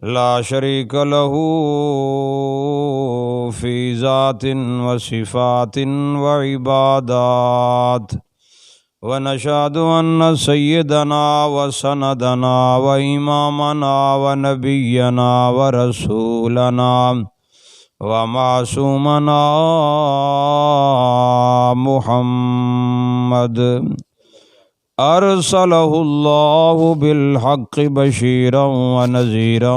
لا شريك له في ذات وصفات وعبادات، ونشهد أن سيدنا وسندنا وإمامنا ونبينا ورسولنا ومعصومنا محمد أرسله الله بالحق بشيرا ونذيرا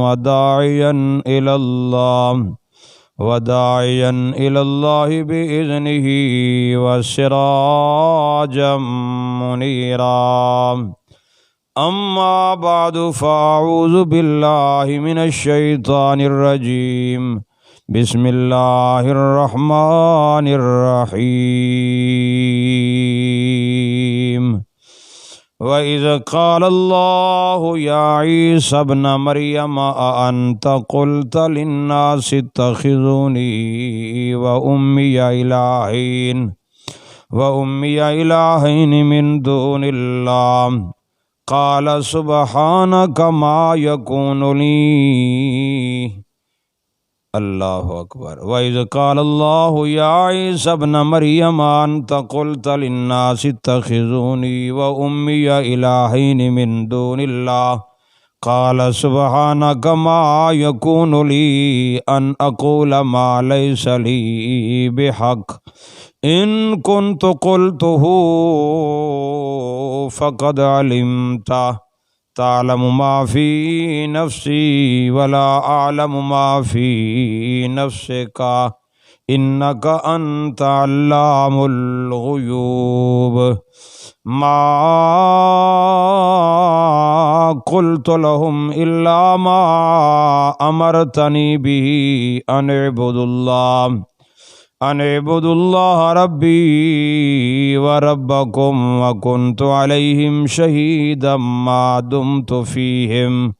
وداعيا إلى الله بإذنه وسراجا منيرا. أما بعد فأعوذ بالله من الشيطان الرجيم. بسم الله الرحمن الرحيم. وَإِذْ قَالَ اللَّهُ يَا عِيسَى ابْنَ مَرْيَمَ أَأَنْتَ قُلْتَ لِلنَّاسِ اتَّخِذُونِي وَأُمِّيَ إِلَٰهَيْنِ مِن دُونِ اللَّهِ قَالَ سُبْحَانَكَ مَا يَكُونُ لِي. اللہ اکبر. وَإِذْ قَالَ اللَّهُ يَا عِيسَى ابْنَ مَرْيَمَ أَنْتَ قُلْتَ لِلنَّاسِ اتَّخِذُونِي وَأُمِّيَ إِلَٰهَيْنِ مِن دُونِ اللَّهِ قَالَ سُبْحَانَكَ مَا يَكُونُ لِي أَنْ أَقُولَ مَا لَيْسَ لِي بِحَقٍّ إِن كُنتُ قُلْتُهُ فَقَدْ عَلِمْتَهُ تعلم ما في نفسي ولا أعلم ما في نفسك إنك أنت علام الغيوب. ما قلت لهم إلا ما أمرتني به أن اعبدوا الله ربي وربكم وكنت عليهم شهيدا ما دمت فيهم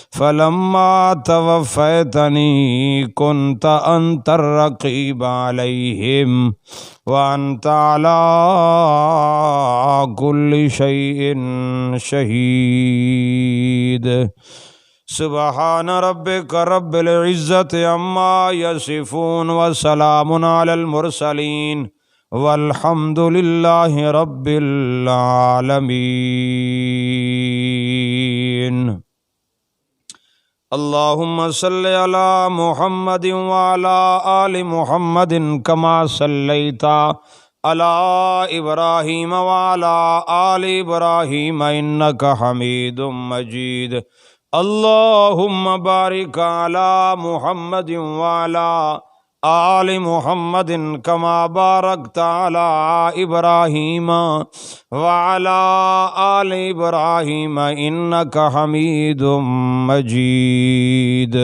فلما توفيتني كنت أنت الرقيب عليهم وأنت على كل شيء شهيد. سبحان ربك رب العزة عما يصفون وسلام على المرسلين والحمد لله رب العالمين. اللهم صل على محمد وعلى آل محمد كما صليت على إبراهيم وعلى آل إبراهيم إنك حميد مجيد. اللهم بارك على محمد وعلى آل محمد كما باركت على إبراهيم وعلى آل إبراهيم إنك حميد مجيد.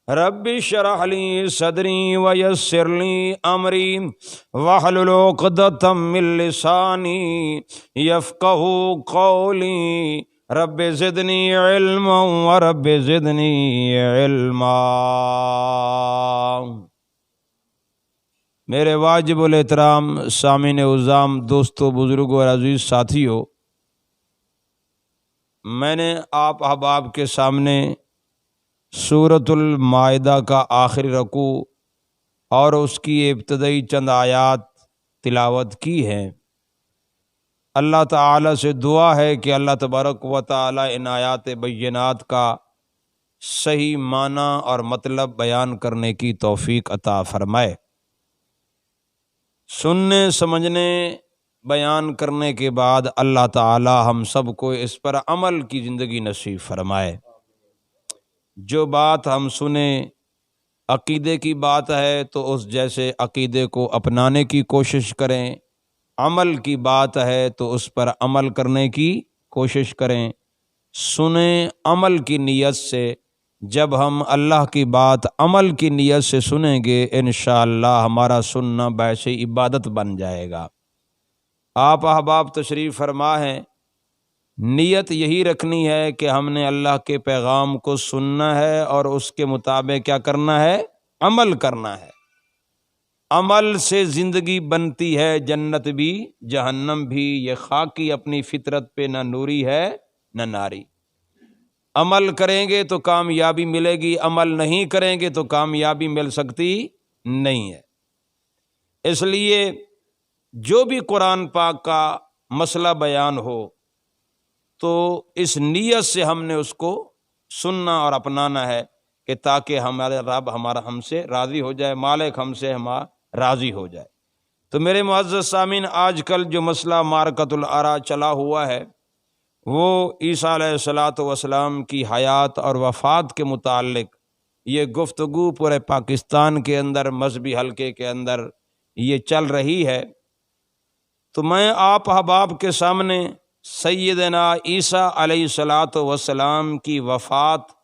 رب اشرح لي صدري ويسر لي أمري واحلل عقدة من لساني يفقهوا قولي. رب زدني علما ورب زدنی علما. میرے واجب الاحترام سامعین عظام، دوستو، بزرگوں اور عزیز ساتھیو، میں نے آپ احباب کے سامنے سورۃ المائدہ کا آخری رکوع اور اس کی ابتدائی چند آیات تلاوت کی ہیں. اللہ تعالی سے دعا ہے کہ اللہ تبارک و تعالی ان آیات بینات کا صحیح معنی اور مطلب بیان کرنے کی توفیق عطا فرمائے. سننے سمجھنے بیان کرنے کے بعد اللہ تعالی ہم سب کو اس پر عمل کی زندگی نصیب فرمائے. جو بات ہم سنیں عقیدے کی بات ہے تو اس جیسے عقیدے کو اپنانے کی کوشش کریں، عمل کی بات ہے تو اس پر عمل کرنے کی کوشش کریں. سنیں عمل کی نیت سے. جب ہم اللہ کی بات عمل کی نیت سے سنیں گے انشاءاللہ ہمارا سننا باعث عبادت بن جائے گا. آپ احباب تشریف فرما ہیں، نیت یہی رکھنی ہے کہ ہم نے اللہ کے پیغام کو سننا ہے اور اس کے مطابق کیا کرنا ہے؟ عمل کرنا ہے. عمل سے زندگی بنتی ہے، جنت بھی جہنم بھی، یہ خاکی اپنی فطرت پہ نہ نوری ہے نہ ناری۔ عمل کریں گے تو کامیابی ملے گی، عمل نہیں کریں گے تو کامیابی مل سکتی نہیں ہے۔ اس لیے جو بھی قرآن پاک کا مسئلہ بیان ہو تو اس نیت سے ہم نے اس کو سننا اور اپنانا ہے کہ تاکہ ہمارے رب ہم سے راضی ہو جائے، مالک ہم سے راضی ہو جائے۔ تو میرے معزز سامعین، آج کل جو مسئلہ معرکۃ الآراء چلا ہوا ہے وہ عیسیٰ علیہ الصلوۃ والسلام کی حیات اور وفات کے متعلق یہ گفتگو پورے پاکستان کے اندر مذہبی حلقے کے اندر یہ چل رہی ہے۔ تو میں آپ احباب کے سامنے سیدنا عیسیٰ علیہ الصلوۃ والسلام کی وفات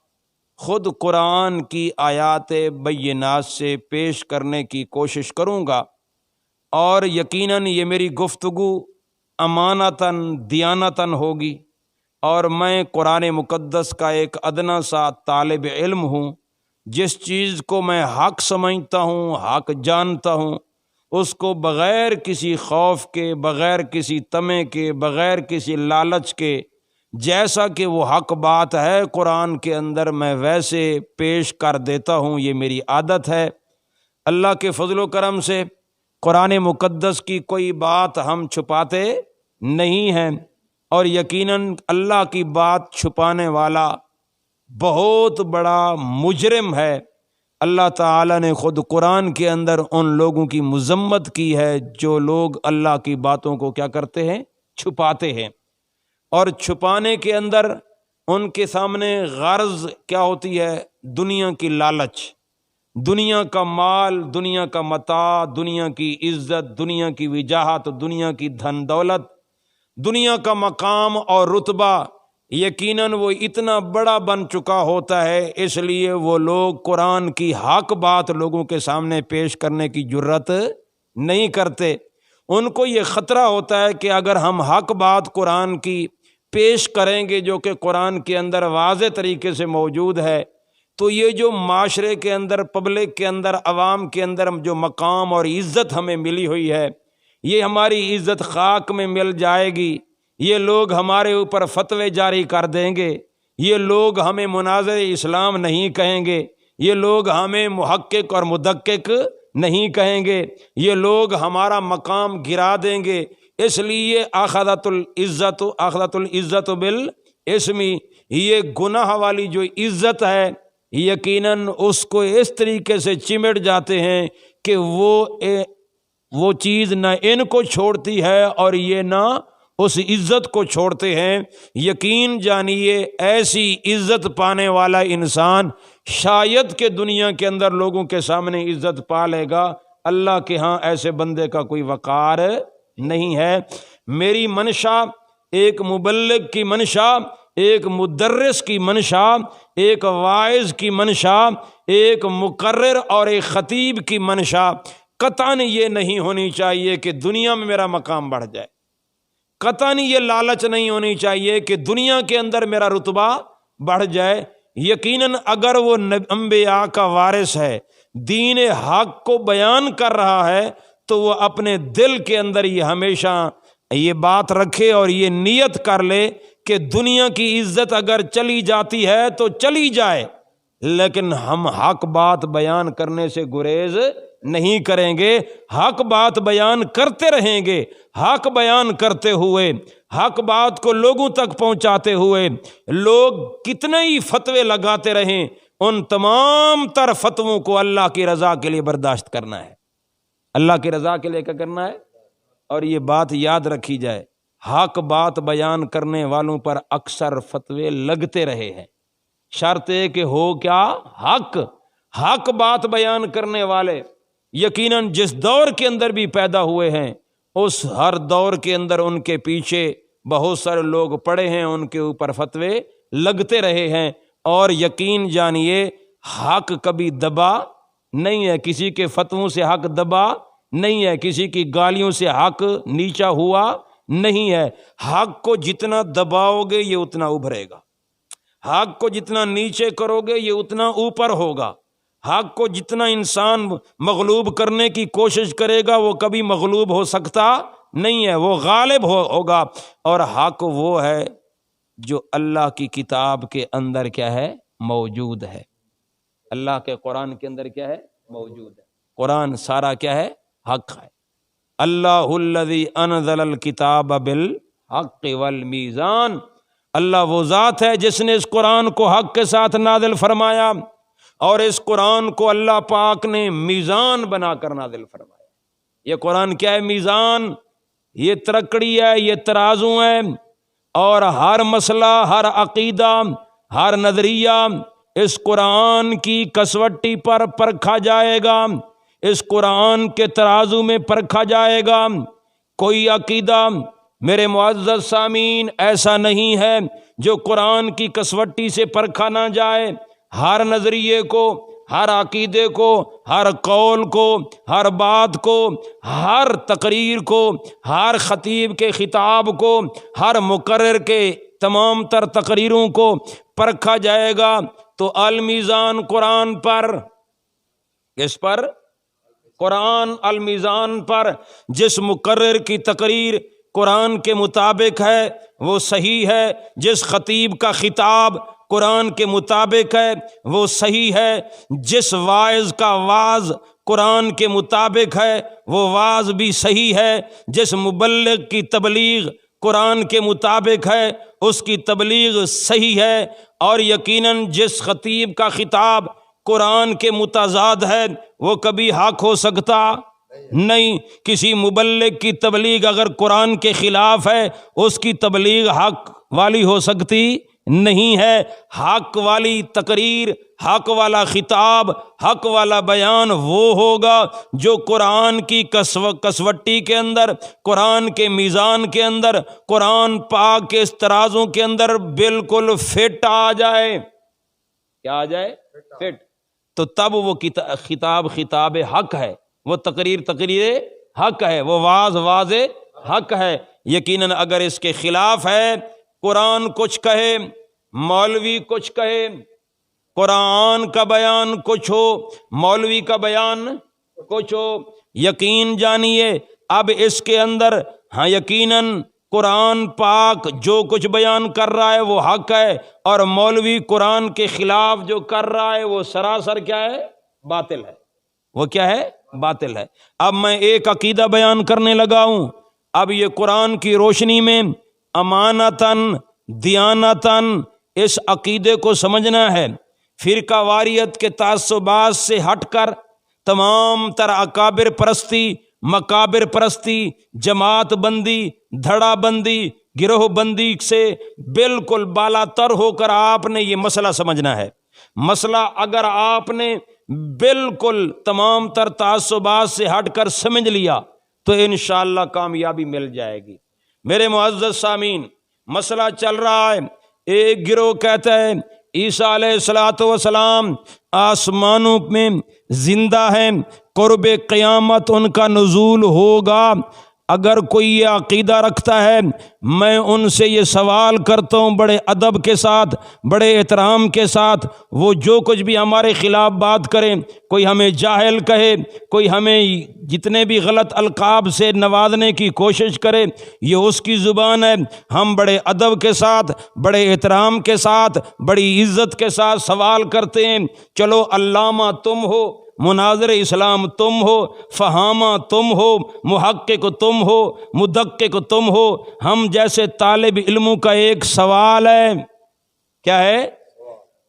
خود قرآن کی آیات بینات سے پیش کرنے کی کوشش کروں گا، اور یقیناً یہ میری گفتگو امانتاً دیانتاً ہوگی، اور میں قرآن مقدس کا ایک ادنا سا طالب علم ہوں۔ جس چیز کو میں حق سمجھتا ہوں، حق جانتا ہوں، اس کو بغیر کسی خوف کے، بغیر کسی طمع کے، بغیر کسی لالچ کے، جیسا کہ وہ حق بات ہے قرآن کے اندر میں ویسے پیش کر دیتا ہوں، یہ میری عادت ہے۔ اللہ کے فضل و کرم سے قرآن مقدس کی کوئی بات ہم چھپاتے نہیں ہیں، اور یقیناً اللہ کی بات چھپانے والا بہت بڑا مجرم ہے۔ اللہ تعالیٰ نے خود قرآن کے اندر ان لوگوں کی مذمت کی ہے جو لوگ اللہ کی باتوں کو کیا کرتے ہیں؟ چھپاتے ہیں۔ اور چھپانے کے اندر ان کے سامنے غرض کیا ہوتی ہے؟ دنیا کی لالچ، دنیا کا مال، دنیا کا متاع، دنیا کی عزت، دنیا کی وجاہت، دنیا کی دھن دولت، دنیا کا مقام اور رتبہ یقیناً وہ اتنا بڑا بن چکا ہوتا ہے، اس لیے وہ لوگ قرآن کی حق بات لوگوں کے سامنے پیش کرنے کی جرت نہیں کرتے۔ ان کو یہ خطرہ ہوتا ہے کہ اگر ہم حق بات قرآن کی پیش کریں گے جو کہ قرآن کے اندر واضح طریقے سے موجود ہے، تو یہ جو معاشرے کے اندر، پبلک کے اندر، عوام کے اندر جو مقام اور عزت ہمیں ملی ہوئی ہے، یہ ہماری عزت خاک میں مل جائے گی۔ یہ لوگ ہمارے اوپر فتوے جاری کر دیں گے، یہ لوگ ہمیں مناظر اسلام نہیں کہیں گے، یہ لوگ ہمیں محقق اور مدقق نہیں کہیں گے، یہ لوگ ہمارا مقام گرا دیں گے۔ اس لیے اخذت العزت بالاسم، یہ گناہ والی جو عزت ہے یقیناً اس کو اس طریقے سے چمٹ جاتے ہیں کہ وہ چیز نہ ان کو چھوڑتی ہے اور یہ نہ اس عزت کو چھوڑتے ہیں۔ یقین جانیے ایسی عزت پانے والا انسان شاید کہ دنیا کے اندر لوگوں کے سامنے عزت پا لے گا، اللہ کے ہاں ایسے بندے کا کوئی وقار نہیں ہے۔ میری منشا ایک مبلغ کی منشا، ایک مدرس کی منشا، ایک واعظ کی منشا، ایک مقرر اور ایک خطیب کی منشا قطعاً یہ نہیں ہونی چاہیے کہ دنیا میں میرا مقام بڑھ جائے، قطعاً یہ لالچ نہیں ہونی چاہیے کہ دنیا کے اندر میرا رتبہ بڑھ جائے۔ یقیناً اگر وہ انبیاء کا وارث ہے، دین حق کو بیان کر رہا ہے، تو وہ اپنے دل کے اندر یہ ہمیشہ یہ بات رکھے اور یہ نیت کر لے کہ دنیا کی عزت اگر چلی جاتی ہے تو چلی جائے، لیکن ہم حق بات بیان کرنے سے گریز نہیں کریں گے، حق بات بیان کرتے رہیں گے۔ حق بیان کرتے ہوئے، حق بات کو لوگوں تک پہنچاتے ہوئے، لوگ کتنے ہی فتوے لگاتے رہیں، ان تمام تر فتووں کو اللہ کی رضا کے لیے برداشت کرنا ہے، اللہ کی رضا کے لیے کیا کرنا ہے۔ اور یہ بات یاد رکھی جائے، حق بات بیان کرنے والوں پر اکثر فتوے لگتے رہے ہیں، شرط ہے کہ ہو کیا؟ حق بات بیان کرنے والے یقیناً جس دور کے اندر بھی پیدا ہوئے ہیں، اس ہر دور کے اندر ان کے پیچھے بہت سارے لوگ پڑے ہیں، ان کے اوپر فتوے لگتے رہے ہیں، اور یقین جانیے حق کبھی دبا نہیں ہے، کسی کے فتووں سے حق دبا نہیں ہے، کسی کی گالیوں سے حق نیچا ہوا نہیں ہے۔ حق کو جتنا دباؤ گے یہ اتنا ابھرے گا، حق کو جتنا نیچے کرو گے یہ اتنا اوپر ہوگا۔ حق کو جتنا انسان مغلوب کرنے کی کوشش کرے گا وہ کبھی مغلوب ہو سکتا نہیں ہے، وہ غالب ہوگا۔ اور حق وہ ہے جو اللہ کی کتاب کے اندر کیا ہے؟ موجود ہے۔ اللہ کے قرآن کے اندر کیا ہے؟ موجود ہے۔ قرآن سارا کیا ہے؟ حق ہے۔ اللہ الذی انزل الکتاب بالحق والمیزان، اللہ وہ ذات ہے جس نے اس قرآن کو حق کے ساتھ نازل فرمایا، اور اس قرآن کو اللہ پاک نے میزان بنا کر نازل فرمایا۔ یہ قرآن کیا ہے؟ میزان، یہ ترکڑی ہے، یہ ترازو ہے، اور ہر مسئلہ، ہر عقیدہ، ہر نظریہ اس قرآن کی کسوٹی پر پرکھا جائے گا، اس قرآن کے ترازو میں پرکھا جائے گا۔ کوئی عقیدہ میرے معزز سامعین ایسا نہیں ہے جو قرآن کی کسوٹی سے پرکھا نہ جائے۔ ہر نظریے کو، ہر عقیدے کو، ہر قول کو، ہر بات کو، ہر تقریر کو، ہر خطیب کے خطاب کو، ہر مقرر کے تمام تر تقریروں کو پرکھا جائے گا۔ تو المیزان قرآن پر، کس پر؟ قرآن المیزان پر۔ جس مقرر کی تقریر قرآن کے مطابق ہے وہ صحیح ہے، جس خطیب کا خطاب قرآن کے مطابق ہے وہ صحیح ہے، جس واعظ کا وعظ قرآن کے مطابق ہے وہ وعظ بھی صحیح ہے، جس مبلغ کی تبلیغ قرآن کے مطابق ہے اس کی تبلیغ صحیح ہے، اور یقیناً جس خطیب کا خطاب قرآن کے متضاد ہے وہ کبھی حق ہو سکتا نہیں۔ کسی مبلغ کی تبلیغ اگر قرآن کے خلاف ہے اس کی تبلیغ حق والی ہو سکتی نہیں ہے۔ حق والی تقریر، حق والا خطاب، حق والا بیان وہ ہوگا جو قرآن کی کسوٹی کے اندر، قرآن کے میزان کے اندر، قرآن پاک کے اس ترازوں کے اندر بالکل فٹ آ جائے۔ کیا آ جائے؟ فٹ۔ تو تب وہ خطاب حق ہے، وہ تقریر حق ہے، وہ واضح حق ہے۔ یقیناً اگر اس کے خلاف ہے، قرآن کچھ کہے، مولوی کچھ کہے، قرآن کا بیان کچھ ہو، مولوی کا بیان کچھ ہو، یقین جانیے اب اس کے اندر ہاں یقیناً قرآن پاک جو کچھ بیان کر رہا ہے وہ حق ہے، اور مولوی قرآن کے خلاف جو کر رہا ہے وہ سراسر کیا ہے؟ باطل ہے۔ وہ کیا ہے؟ باطل ہے۔ اب میں ایک عقیدہ بیان کرنے لگا ہوں، اب یہ قرآن کی روشنی میں امانتاً دیانتاً اس عقیدے کو سمجھنا ہے۔ فرقہ واریت کے تعصبات سے ہٹ کر تمام تر اکابر پرستی، مکابر پرستی، جماعت بندی، دھڑا بندی، گروہ بندی سے بالکل بالا تر ہو کر آپ نے یہ مسئلہ سمجھنا ہے۔ مسئلہ اگر آپ نے بالکل تمام تر تعصبات سے ہٹ کر سمجھ لیا تو انشاءاللہ کامیابی مل جائے گی۔ میرے معزز سامعین، مسئلہ چل رہا ہے، ایک گروہ کہتا ہے عیسیٰ علیہ السلام آسمانوں میں زندہ ہیں، قرب قیامت ان کا نزول ہوگا۔ اگر کوئی یہ عقیدہ رکھتا ہے میں ان سے یہ سوال کرتا ہوں بڑے ادب کے ساتھ، بڑے احترام کے ساتھ، وہ جو کچھ بھی ہمارے خلاف بات کریں، کوئی ہمیں جاہل کہے، کوئی ہمیں جتنے بھی غلط القاب سے نوازنے کی کوشش کرے، یہ اس کی زبان ہے۔ ہم بڑے ادب کے ساتھ، بڑے احترام کے ساتھ، بڑی عزت کے ساتھ سوال کرتے ہیں۔ چلو علامہ تم ہو، مناظر اسلام تم ہو، فہامہ تم ہو، محقق تم ہو، مدقق تم ہو، ہم جیسے طالب علموں کا ایک سوال ہے، کیا ہے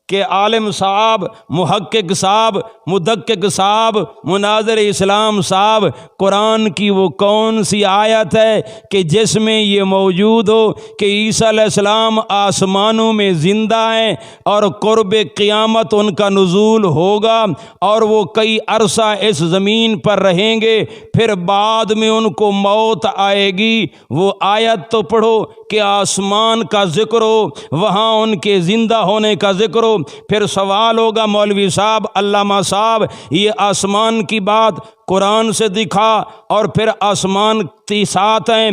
کہ عالم صاحب، محقق صاحب، مدقق صاحب، مناظر اسلام صاحب، قرآن کی وہ کون سی آیت ہے کہ جس میں یہ موجود ہو کہ عیسیٰ علیہ السلام آسمانوں میں زندہ ہیں اور قرب قیامت ان کا نزول ہوگا اور وہ کئی عرصہ اس زمین پر رہیں گے، پھر بعد میں ان کو موت آئے گی؟ وہ آیت تو پڑھو کہ آسمان کا ذکر ہو، وہاں ان کے زندہ ہونے کا ذکر ہو۔ پھر سوال ہوگا مولوی صاحب، علامہ صاحب، یہ آسمان کی بات قرآن سے دکھا، اور پھر آسمان 7 ہیں،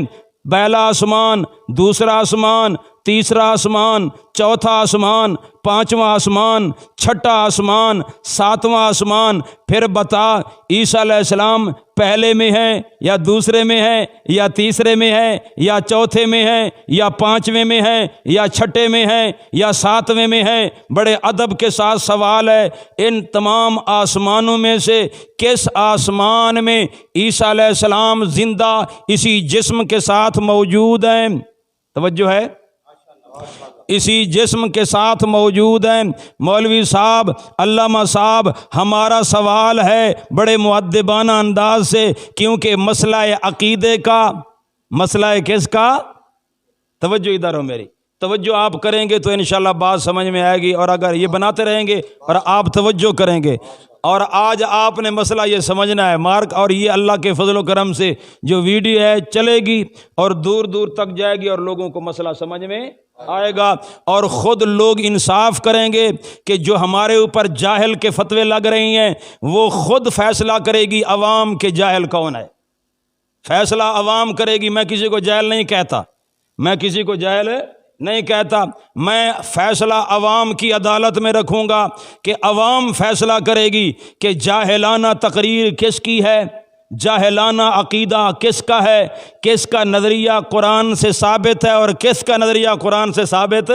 پہلا آسمان، دوسرا آسمان، تیسرا آسمان، چوتھا آسمان، پانچواں آسمان، چھٹا آسمان، ساتواں آسمان، پھر بتا عیسیٰ علیہ السلام پہلے میں ہے یا دوسرے میں ہے یا تیسرے میں ہے یا چوتھے میں ہے یا پانچویں میں ہے یا چھٹے میں ہے یا ساتویں میں ہے؟ بڑے ادب کے ساتھ سوال ہے، ان تمام آسمانوں میں سے کس آسمان میں عیسیٰ علیہ السلام زندہ اسی جسم کے ساتھ موجود ہیں؟ توجہ ہے، اسی جسم کے ساتھ موجود ہیں۔ مولوی صاحب، علامہ صاحب، ہمارا سوال ہے بڑے مؤدبانہ انداز سے، کیونکہ مسئلہ عقیدے کا، مسئلہ کس کا؟ توجہ ادھر ہو، میری توجہ آپ کریں گے تو انشاءاللہ بات سمجھ میں آئے گی، اور اگر یہ بناتے رہیں گے اور آپ توجہ کریں گے، اور آج آپ نے مسئلہ یہ سمجھنا ہے مارک، اور یہ اللہ کے فضل و کرم سے جو ویڈیو ہے چلے گی اور دور دور تک جائے گی اور لوگوں کو مسئلہ سمجھ میں آئے گا، اور خود لوگ انصاف کریں گے کہ جو ہمارے اوپر جاہل کے فتوے لگ رہی ہیں وہ خود فیصلہ کرے گی عوام کے جاہل کون ہے، فیصلہ عوام کرے گی۔ میں کسی کو جاہل نہیں کہتا، میں کسی کو جاہل نہیں کہتا، میں فیصلہ عوام کی عدالت میں رکھوں گا کہ عوام فیصلہ کرے گی کہ جاہلانہ تقریر کس کی ہے، جاہلانہ عقیدہ کس کا ہے، کس کا نظریہ قرآن سے ثابت ہے اور کس کا نظریہ قرآن سے ثابت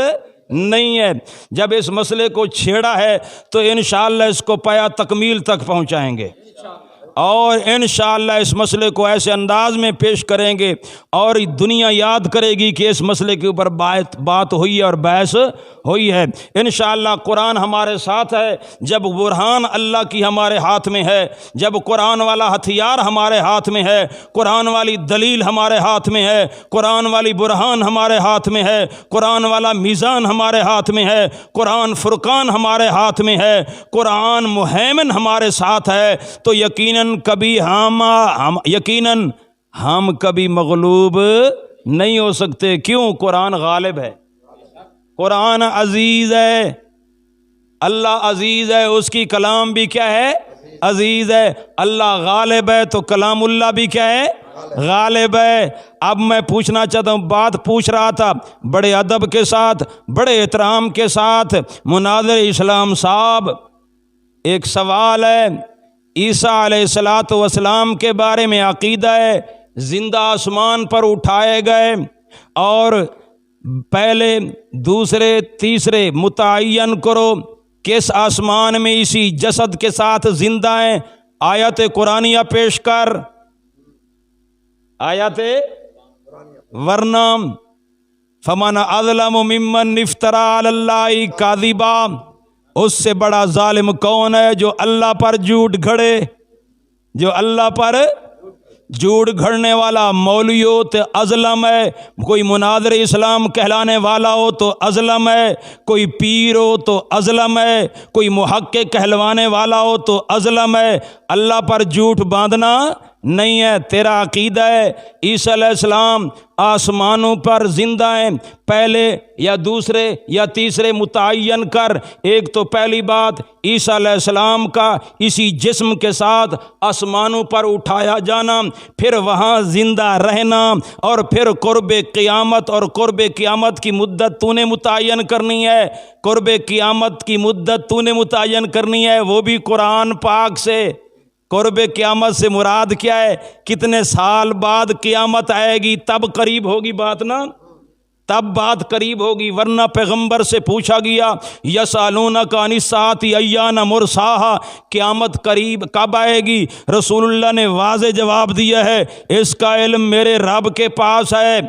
نہیں ہے۔ جب اس مسئلے کو چھیڑا ہے تو انشاءاللہ اس کو پایا تکمیل تک پہنچائیں گے، اور انشاءاللہ اس مسئلے کو ایسے انداز میں پیش کریں گے اور دنیا یاد کرے گی کہ اس مسئلے کے اوپر بات ہوئی ہے اور بحث ہوئی ہے۔ انشاءاللہ قرآن ہمارے ساتھ ہے، جب برہان اللہ کی ہمارے ہاتھ میں ہے، جب قرآن والا ہتھیار ہمارے ہاتھ میں ہے، قرآن والی دلیل ہمارے ہاتھ میں ہے، قرآن والی برہان ہمارے ہاتھ میں ہے، قرآن والا میزان ہمارے ہاتھ میں ہے، قرآن فرقان ہمارے ہاتھ میں ہے، قرآن مہیمن ہمارے ساتھ ہے، تو یقیناً ہم کبھی مغلوب نہیں ہو سکتے۔ کیوں؟ قرآن غالب ہے، قرآن عزیز ہے، اللہ عزیز ہے، اس کی کلام بھی کیا ہے؟ عزیز ہے۔ اللہ غالب ہے تو کلام اللہ بھی کیا ہے؟ غالب ہے۔ اب میں پوچھنا چاہتا ہوں، بات پوچھ رہا تھا بڑے ادب کے ساتھ، بڑے احترام کے ساتھ، مناظر اسلام صاحب، ایک سوال ہے، عیسیٰ علیہ السلام کے بارے میں عقیدہ ہے زندہ آسمان پر اٹھائے گئے، اور پہلے دوسرے تیسرے متعین کرو کس آسمان میں اسی جسد کے ساتھ زندہ ہیں؟ آیت قرآنیہ پیش کر، آیت ورنہ فمن اظلم ممن افترى علی اللہ کاذبا، اس سے بڑا ظالم کون ہے جو اللہ پر جھوٹ گھڑے، جو اللہ پر جھوٹ گھڑنے والا مولوی ہو تو اظلم ہے، کوئی مناظر اسلام کہلانے والا ہو تو اظلم ہے، کوئی پیر ہو تو اظلم ہے، کوئی محقق کہلوانے والا ہو تو اظلم ہے۔ اللہ پر جھوٹ باندھنا نہیں ہے۔ تیرا عقیدہ ہے عیسیٰ علیہ السلام آسمانوں پر زندہ ہیں، پہلے یا دوسرے یا تیسرے متعین کر۔ ایک تو پہلی بات عیسیٰ علیہ السلام کا اسی جسم کے ساتھ آسمانوں پر اٹھایا جانا، پھر وہاں زندہ رہنا، اور پھر قرب قیامت، اور قرب قیامت کی مدت تو نے متعین کرنی ہے، قرب قیامت کی مدت تو نے متعین کرنی ہے، وہ بھی قرآن پاک سے۔ قرب قیامت سے مراد کیا ہے؟ کتنے سال بعد قیامت آئے گی تب قریب ہوگی بات نا، تب بات قریب ہوگی، ورنہ پیغمبر سے پوچھا گیا یسألونک عن الساعۃ ایان مرساہا، قیامت قریب کب آئے گی؟ رسول اللہ نے واضح جواب دیا ہے اس کا علم میرے رب کے پاس ہے،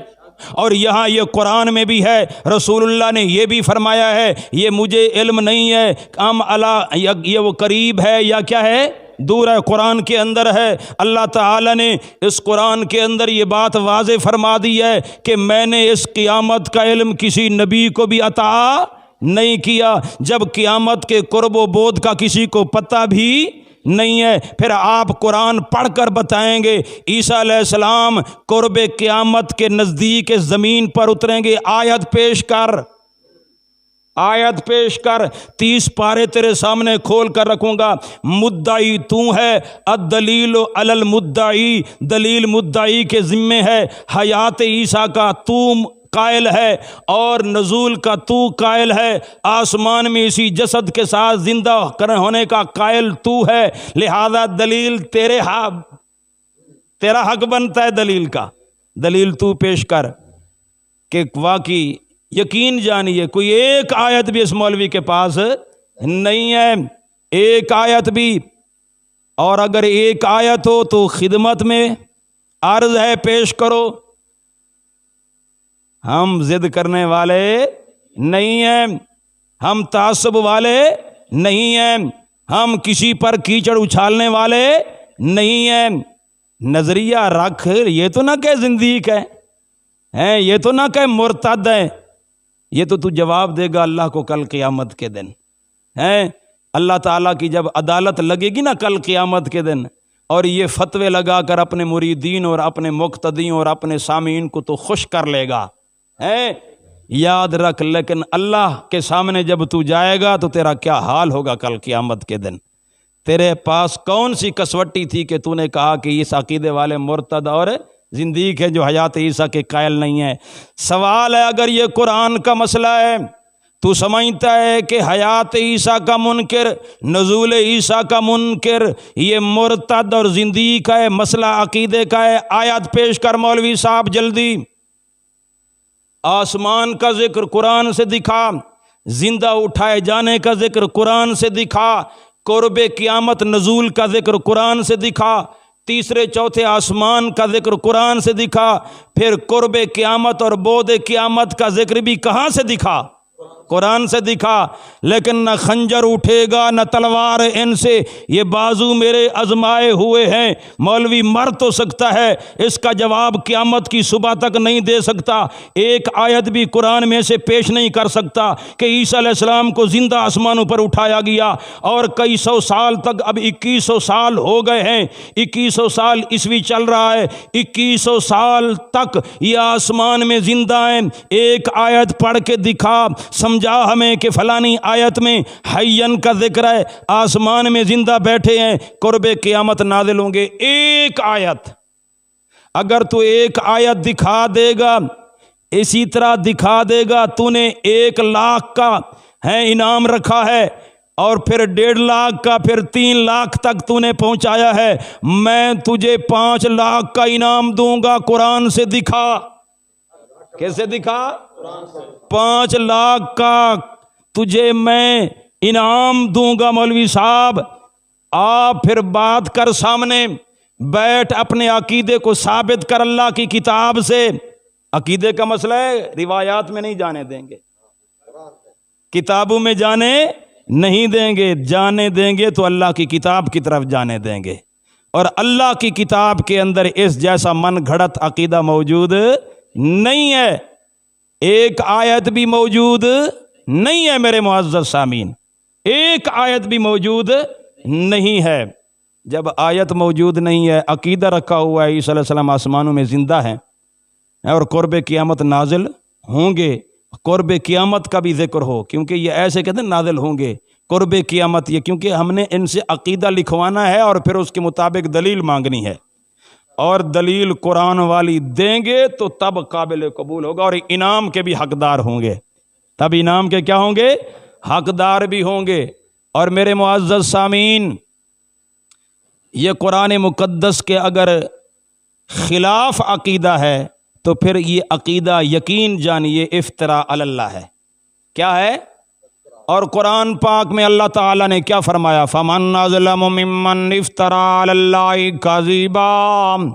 اور یہاں یہ قرآن میں بھی ہے، رسول اللہ نے یہ بھی فرمایا ہے یہ مجھے علم نہیں ہے ام اللہ، یہ وہ قریب ہے یا کیا ہے؟ دور ہے۔ قرآن کے اندر ہے، اللہ تعالی نے اس قرآن کے اندر یہ بات واضح فرما دی ہے کہ میں نے اس قیامت کا علم کسی نبی کو بھی عطا نہیں کیا، جب قیامت کے قرب و بعد کا کسی کو پتہ بھی نہیں ہے۔ پھر آپ قرآن پڑھ کر بتائیں گے عیسیٰ علیہ السلام قرب قیامت کے نزدیک زمین پر اتریں گے۔ آیت پیش کر، آیت پیش کر، 30 پارے تیرے سامنے کھول کر رکھوں گا۔ مدعی تو ہے، الدلیل علی المدعی، دلیل مدعی کے ذمے ہے۔ حیات عیسیٰ کا تو قائل ہے اور نزول کا تو قائل ہے، آسمان میں اسی جسد کے ساتھ زندہ ہونے کا قائل تو ہے، لہذا دلیل تیرا حق بنتا ہے دلیل کا، دلیل تو پیش کر کہ واقعی یقین جانیے کوئی ایک آیت بھی اس مولوی کے پاس نہیں ہے، ایک آیت بھی، اور اگر ایک آیت ہو تو خدمت میں عرض ہے پیش کرو۔ ہم ضد کرنے والے نہیں ہیں، ہم تعصب والے نہیں ہیں، ہم کسی پر کیچڑ اچھالنے والے نہیں ہیں۔ نظریہ رکھ، یہ تو نہ کہ زندیق ہے، یہ تو نہ کہ مرتد ہے، یہ تو جواب دے گا اللہ کو کل قیامت کے دن ہے۔ اللہ تعالیٰ کی جب عدالت لگے گی نا کل قیامت کے دن، اور یہ فتوے لگا کر اپنے مریدین اور اپنے مقتدیوں اور اپنے سامعین کو تو خوش کر لے گا، یاد رکھ، لیکن اللہ کے سامنے جب تو جائے گا تو تیرا کیا حال ہوگا کل قیامت کے دن۔ تیرے پاس کون سی کسوٹی تھی کہ تو نے کہا کہ اس عقیدے والے مرتد اور زندیق ہے جو حیات عیسیٰ کے قائل نہیں ہے۔ سوال ہے، اگر یہ قرآن کا مسئلہ ہے، تو سمجھتا ہے کہ حیات عیسیٰ کا منکر، نزول عیسیٰ کا منکر یہ مرتد اور زندیق ہے، مسئلہ عقیدے کا ہے؟ آیات پیش کر مولوی صاحب جلدی۔ آسمان کا ذکر قرآن سے دکھا، زندہ اٹھائے جانے کا ذکر قرآن سے دکھا، قرب قیامت نزول کا ذکر قرآن سے دکھا، تیسرے چوتھے آسمان کا ذکر قرآن سے دکھا، پھر قرب قیامت اور بعد قیامت کا ذکر بھی کہاں سے دکھا؟ قرآن سے دکھا۔ لیکن نہ خنجر اٹھے گا نہ تلوار ان سے، یہ بازو میرے آزمائے ہوئے ہیں۔ مولوی مر تو سکتا ہے، اس کا جواب قیامت کی صبح تک نہیں دے سکتا، ایک آیت بھی قرآن میں سے پیش نہیں کر سکتا کہ عیسیٰ علیہ السلام کو زندہ آسمانوں پر اٹھایا گیا، اور کئی سو سال تک، اب 2100 سال ہو گئے ہیں، 2100 سال عیسوی چل رہا ہے، 2100 سال تک یہ آسمان میں زندہ ہیں۔ ایک آیت پڑھ کے دکھا، سمجھا ہمیں کہ فلانی آیت میں حیّن کا ذکر ہے، آسمان میں زندہ بیٹھے ہیں، قرب قیامت نازل ہوں گے۔ ایک آیت، اگر تو ایک آیت دکھا دے گا، اسی طرح دکھا دے گا تو نے 1 لاکھ کا انعام رکھا ہے، اور پھر 1.5 لاکھ کا، پھر 3 لاکھ تک تو نے پہنچایا ہے، میں تجھے 5 لاکھ کا انعام دوں گا۔ قرآن سے دکھا، کیسے دکھا؟ 5 لاکھ کا تجھے میں انعام دوں گا۔ مولوی صاحب آپ پھر بات کر، سامنے بیٹھ، اپنے عقیدے کو ثابت کر اللہ کی کتاب سے۔ عقیدے کا مسئلہ ہے، روایات میں نہیں جانے دیں گے، کتابوں میں جانے نہیں دیں گے، جانے دیں گے تو اللہ کی کتاب کی طرف جانے دیں گے، اور اللہ کی کتاب کے اندر اس جیسا من گھڑت عقیدہ موجود نہیں ہے، ایک آیت بھی موجود نہیں ہے میرے معزز سامعین، ایک آیت بھی موجود نہیں ہے۔ جب آیت موجود نہیں ہے، عقیدہ رکھا ہوا ہے عیسیٰ علیہ السلام آسمانوں میں زندہ ہیں اور قرب قیامت نازل ہوں گے، قرب قیامت کا بھی ذکر ہو، کیونکہ یہ ایسے کہتے ہیں نازل ہوں گے قرب قیامت، یہ کیونکہ ہم نے ان سے عقیدہ لکھوانا ہے اور پھر اس کے مطابق دلیل مانگنی ہے، اور دلیل قرآن والی دیں گے تو تب قابل قبول ہوگا، اور انعام کے بھی حقدار ہوں گے، تب انعام کے کیا ہوں گے؟ حقدار بھی ہوں گے۔ اور میرے معزز سامعین، یہ قرآن مقدس کے اگر خلاف عقیدہ ہے تو پھر یہ عقیدہ یقین جانیے افطراء علی اللہ ہے۔ کیا ہے؟ اور قرآن پاک میں اللہ تعالیٰ نے کیا فرمایا؟ فَمَنْ أَظْلَمُ مِمَّنْ افْتَرَىٰ عَلَى اللَّهِ كَذِبًا،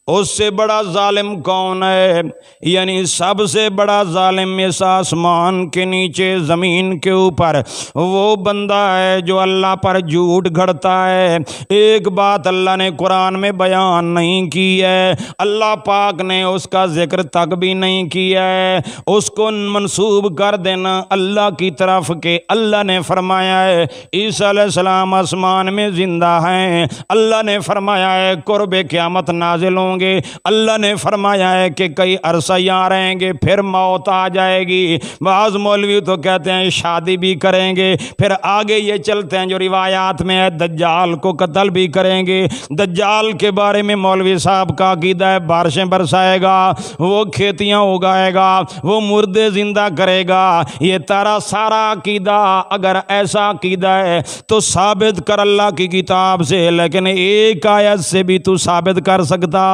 اس سے بڑا ظالم کون ہے؟ یعنی سب سے بڑا ظالم اس آسمان کے نیچے زمین کے اوپر وہ بندہ ہے جو اللہ پر جھوٹ گھڑتا ہے۔ ایک بات اللہ نے قرآن میں بیان نہیں کی ہے، اللہ پاک نے اس کا ذکر تک بھی نہیں کیا ہے، اس کو منسوب کر دینا اللہ کی طرف کہ اللہ نے فرمایا ہے عیسیٰ علیہ السلام آسمان میں زندہ ہیں، اللہ نے فرمایا ہے قرب قیامت نازل ہوں ہوں گے۔ اللہ نے فرمایا ہے کہ کئی عرصہ یہاں رہیں گے، پھر موت آ جائے گی۔ بعض مولوی تو کہتے ہیں شادی بھی کریں گے، پھر آگے یہ چلتے ہیں جو روایات میں ہے دجال کو قتل بھی کریں گے۔ دجال کے بارے میں مولوی صاحب کا عقیدہ ہے بارشیں برسائے گا، وہ کھیتیاں اگائے گا، وہ مردے زندہ کرے گا۔ یہ تارا سارا عقیدہ اگر ایسا عقیدہ ہے تو ثابت کر اللہ کی کتاب سے، لیکن ایک آیت سے بھی تو ثابت کر سکتا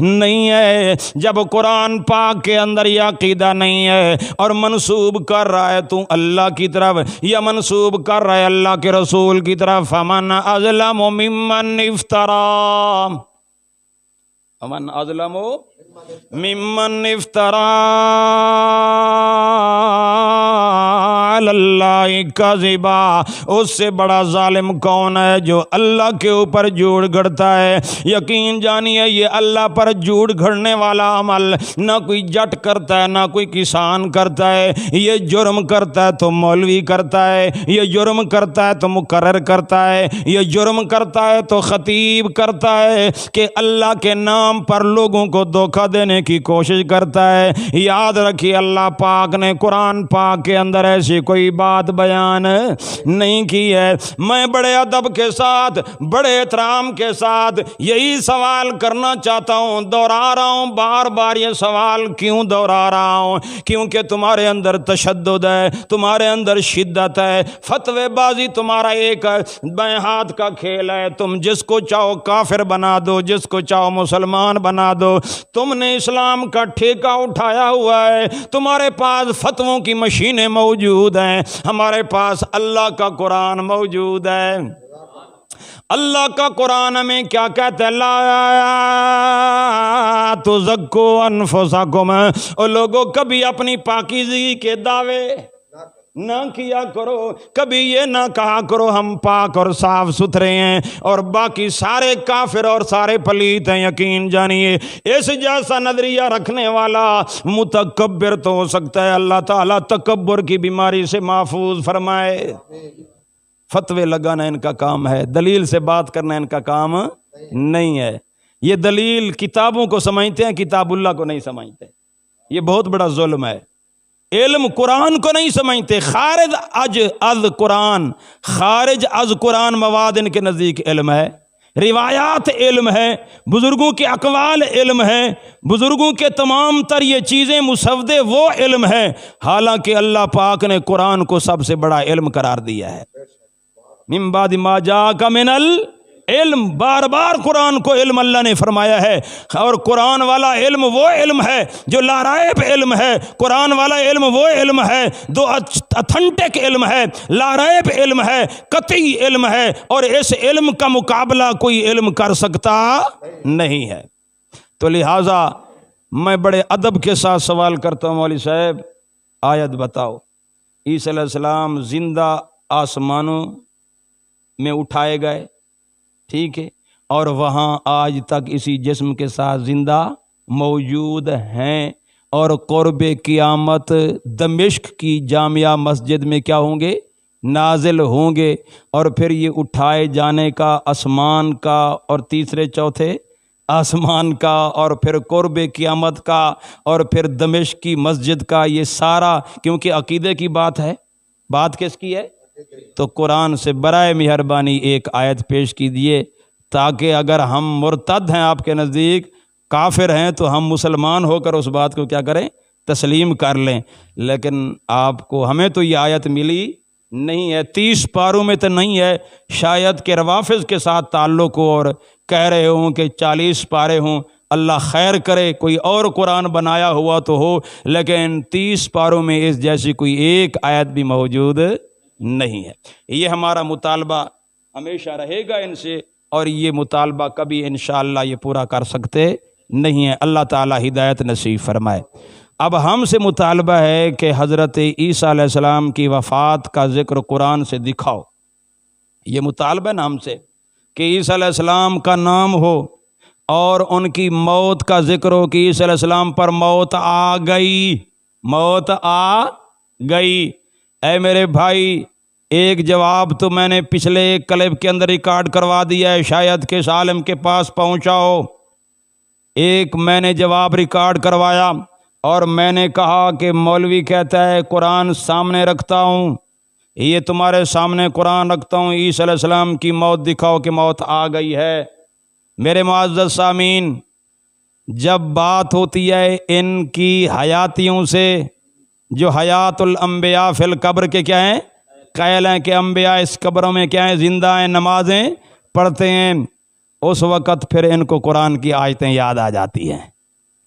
نہیں ہے۔ جب قرآن پاک کے اندر یہ عقیدہ نہیں ہے اور منسوب کر رہا ہے تو اللہ کی طرف یا منسوب کر رہا ہے اللہ کے رسول کی طرف، فمن اظلم ممن افترا، فمن اظلم ممن افترا علی اللہ کذبا، اس سے بڑا ظالم کون ہے جو اللہ کے اوپر جھوٹ گھڑتا ہے۔ یقین جانیے یہ اللہ پر جھوٹ گھڑنے والا عمل نہ کوئی جٹ کرتا ہے، نہ کوئی کسان کرتا ہے۔ یہ جرم کرتا ہے تو مولوی کرتا ہے، یہ جرم کرتا ہے تو مقرر کرتا ہے، یہ جرم کرتا ہے تو خطیب کرتا ہے کہ اللہ کے نام پر لوگوں کو دھوکہ دینے کی کوشش کرتا ہے۔ یاد رکھیے اللہ پاک نے قرآن پاک کے اندر ایسی کوئی بات بیان نہیں کی ہے۔ میں بڑے ادب کے ساتھ، بڑے احترام کے ساتھ یہی سوال کرنا چاہتا ہوں، دوہرا رہا ہوں بار بار یہ سوال کیوں دوہرا رہا ہوں؟ کیونکہ تمہارے اندر تشدد ہے، تمہارے اندر شدت ہے، فتوی بازی تمہارا ایک بائیں ہاتھ کا کھیل ہے۔ تم جس کو چاہو کافر بنا دو، جس کو چاہو مسلمان بنا دو۔ تم نے اسلام کا ٹھیکہ اٹھایا ہوا ہے، تمہارے پاس فتووں کی مشینیں موجود ہیں، ہمارے پاس اللہ کا قرآن موجود ہے۔ اللہ کا قرآن ہمیں کیا کہتا ہے؟ لا تزکوا انفسکم، اور لوگوں کبھی اپنی پاکیزگی کے دعوے نہ کیا کرو، کبھی یہ نہ کہا کرو ہم پاک اور صاف ستھرے ہیں اور باقی سارے کافر اور سارے پلیت ہیں۔ یقین جانیے اس جیسا نظریہ رکھنے والا متکبر تو ہو سکتا ہے، اللہ تعالیٰ تکبر کی بیماری سے محفوظ فرمائے۔ فتوے لگانا ان کا کام ہے، دلیل سے بات کرنا ان کا کام نہیں ہے۔ یہ دلیل کتابوں کو سمجھتے ہیں، کتاب اللہ کو نہیں سمجھتے، یہ بہت بڑا ظلم ہے۔ علم قرآن کو نہیں سمجھتے، خارج از قرآن، خارج از قرآن مواد ان کے نزدیک علم ہے، روایات علم ہے، بزرگوں کے اقوال علم ہے، بزرگوں کے تمام تر یہ چیزیں مسودے وہ علم ہے، حالانکہ اللہ پاک نے قرآن کو سب سے بڑا علم قرار دیا ہے۔ من بعد ما جاءک من العلم، بار بار قرآن کو علم اللہ نے فرمایا ہے، اور قرآن والا علم وہ علم ہے جو لا ریب علم ہے، قرآن والا علم وہ علم ہے جو اتھنٹک علم ہے، لا ریب علم ہے، قطعی علم ہے، اور اس علم کا مقابلہ کوئی علم کر سکتا نہیں ہے۔ تو لہٰذا میں بڑے ادب کے ساتھ سوال کرتا ہوں، مولوی صاحب آیت بتاؤ، عیسیٰ علیہ السلام زندہ آسمانوں میں اٹھائے گئے، ٹھیک ہے، اور وہاں آج تک اسی جسم کے ساتھ زندہ موجود ہیں، اور قرب قیامت دمشق کی جامعہ مسجد میں کیا ہوں گے؟ نازل ہوں گے، اور پھر یہ اٹھائے جانے کا آسمان کا اور تیسرے چوتھے آسمان کا اور پھر قرب قیامت کا اور پھر دمشق کی مسجد کا، یہ سارا کیونکہ عقیدے کی بات ہے۔ بات کس کی ہے؟ تو قرآن سے برائے مہربانی ایک آیت پیش کیجیے، تاکہ اگر ہم مرتد ہیں آپ کے نزدیک، کافر ہیں، تو ہم مسلمان ہو کر اس بات کو کیا کریں؟ تسلیم کر لیں۔ لیکن آپ کو ہمیں تو یہ آیت ملی نہیں ہے، 30 پاروں میں تو نہیں ہے، شاید کہ روافظ کے ساتھ تعلق ہو اور کہہ رہے ہوں کہ 40 پارے ہوں، اللہ خیر کرے کوئی اور قرآن بنایا ہوا تو ہو، لیکن 30 پاروں میں اس جیسی کوئی ایک آیت بھی موجود نہیں ہے۔ یہ ہمارا مطالبہ ہمیشہ رہے گا ان سے، اور یہ مطالبہ کبھی انشاءاللہ یہ پورا کر سکتے نہیں ہے۔ اللہ تعالی ہدایت نصیب فرمائے۔ اب ہم سے مطالبہ ہے کہ حضرت عیسیٰ علیہ السلام کی وفات کا ذکر قرآن سے دکھاؤ۔ یہ مطالبہ ہے نا ہم سے کہ عیسیٰ علیہ السلام کا نام ہو اور ان کی موت کا ذکر ہو کہ عیسیٰ علیہ السلام پر موت آ گئی، موت آ گئی۔ اے میرے بھائی، ایک جواب تو میں نے پچھلے ایک کلپ کے اندر ریکارڈ کروا دیا ہے، شاید کہ عالم کے پاس پہنچا ہو۔ ایک میں نے جواب ریکارڈ کروایا اور میں نے کہا کہ مولوی کہتا ہے قرآن سامنے رکھتا ہوں، یہ تمہارے سامنے قرآن رکھتا ہوں، عیسیٰ علیہ السلام کی موت دکھاؤ کہ موت آ گئی ہے۔ میرے معزز سامعین، جب بات ہوتی ہے ان کی حیاتیوں سے، جو حیات الانبیاء فی القبر کے کیا ہیں، قائل ہیں کہ انبیاء اس قبروں میں کیا ہیں، زندہ ہیں، نمازیں پڑھتے ہیں، اس وقت پھر ان کو قرآن کی آیتیں یاد آ جاتی ہیں،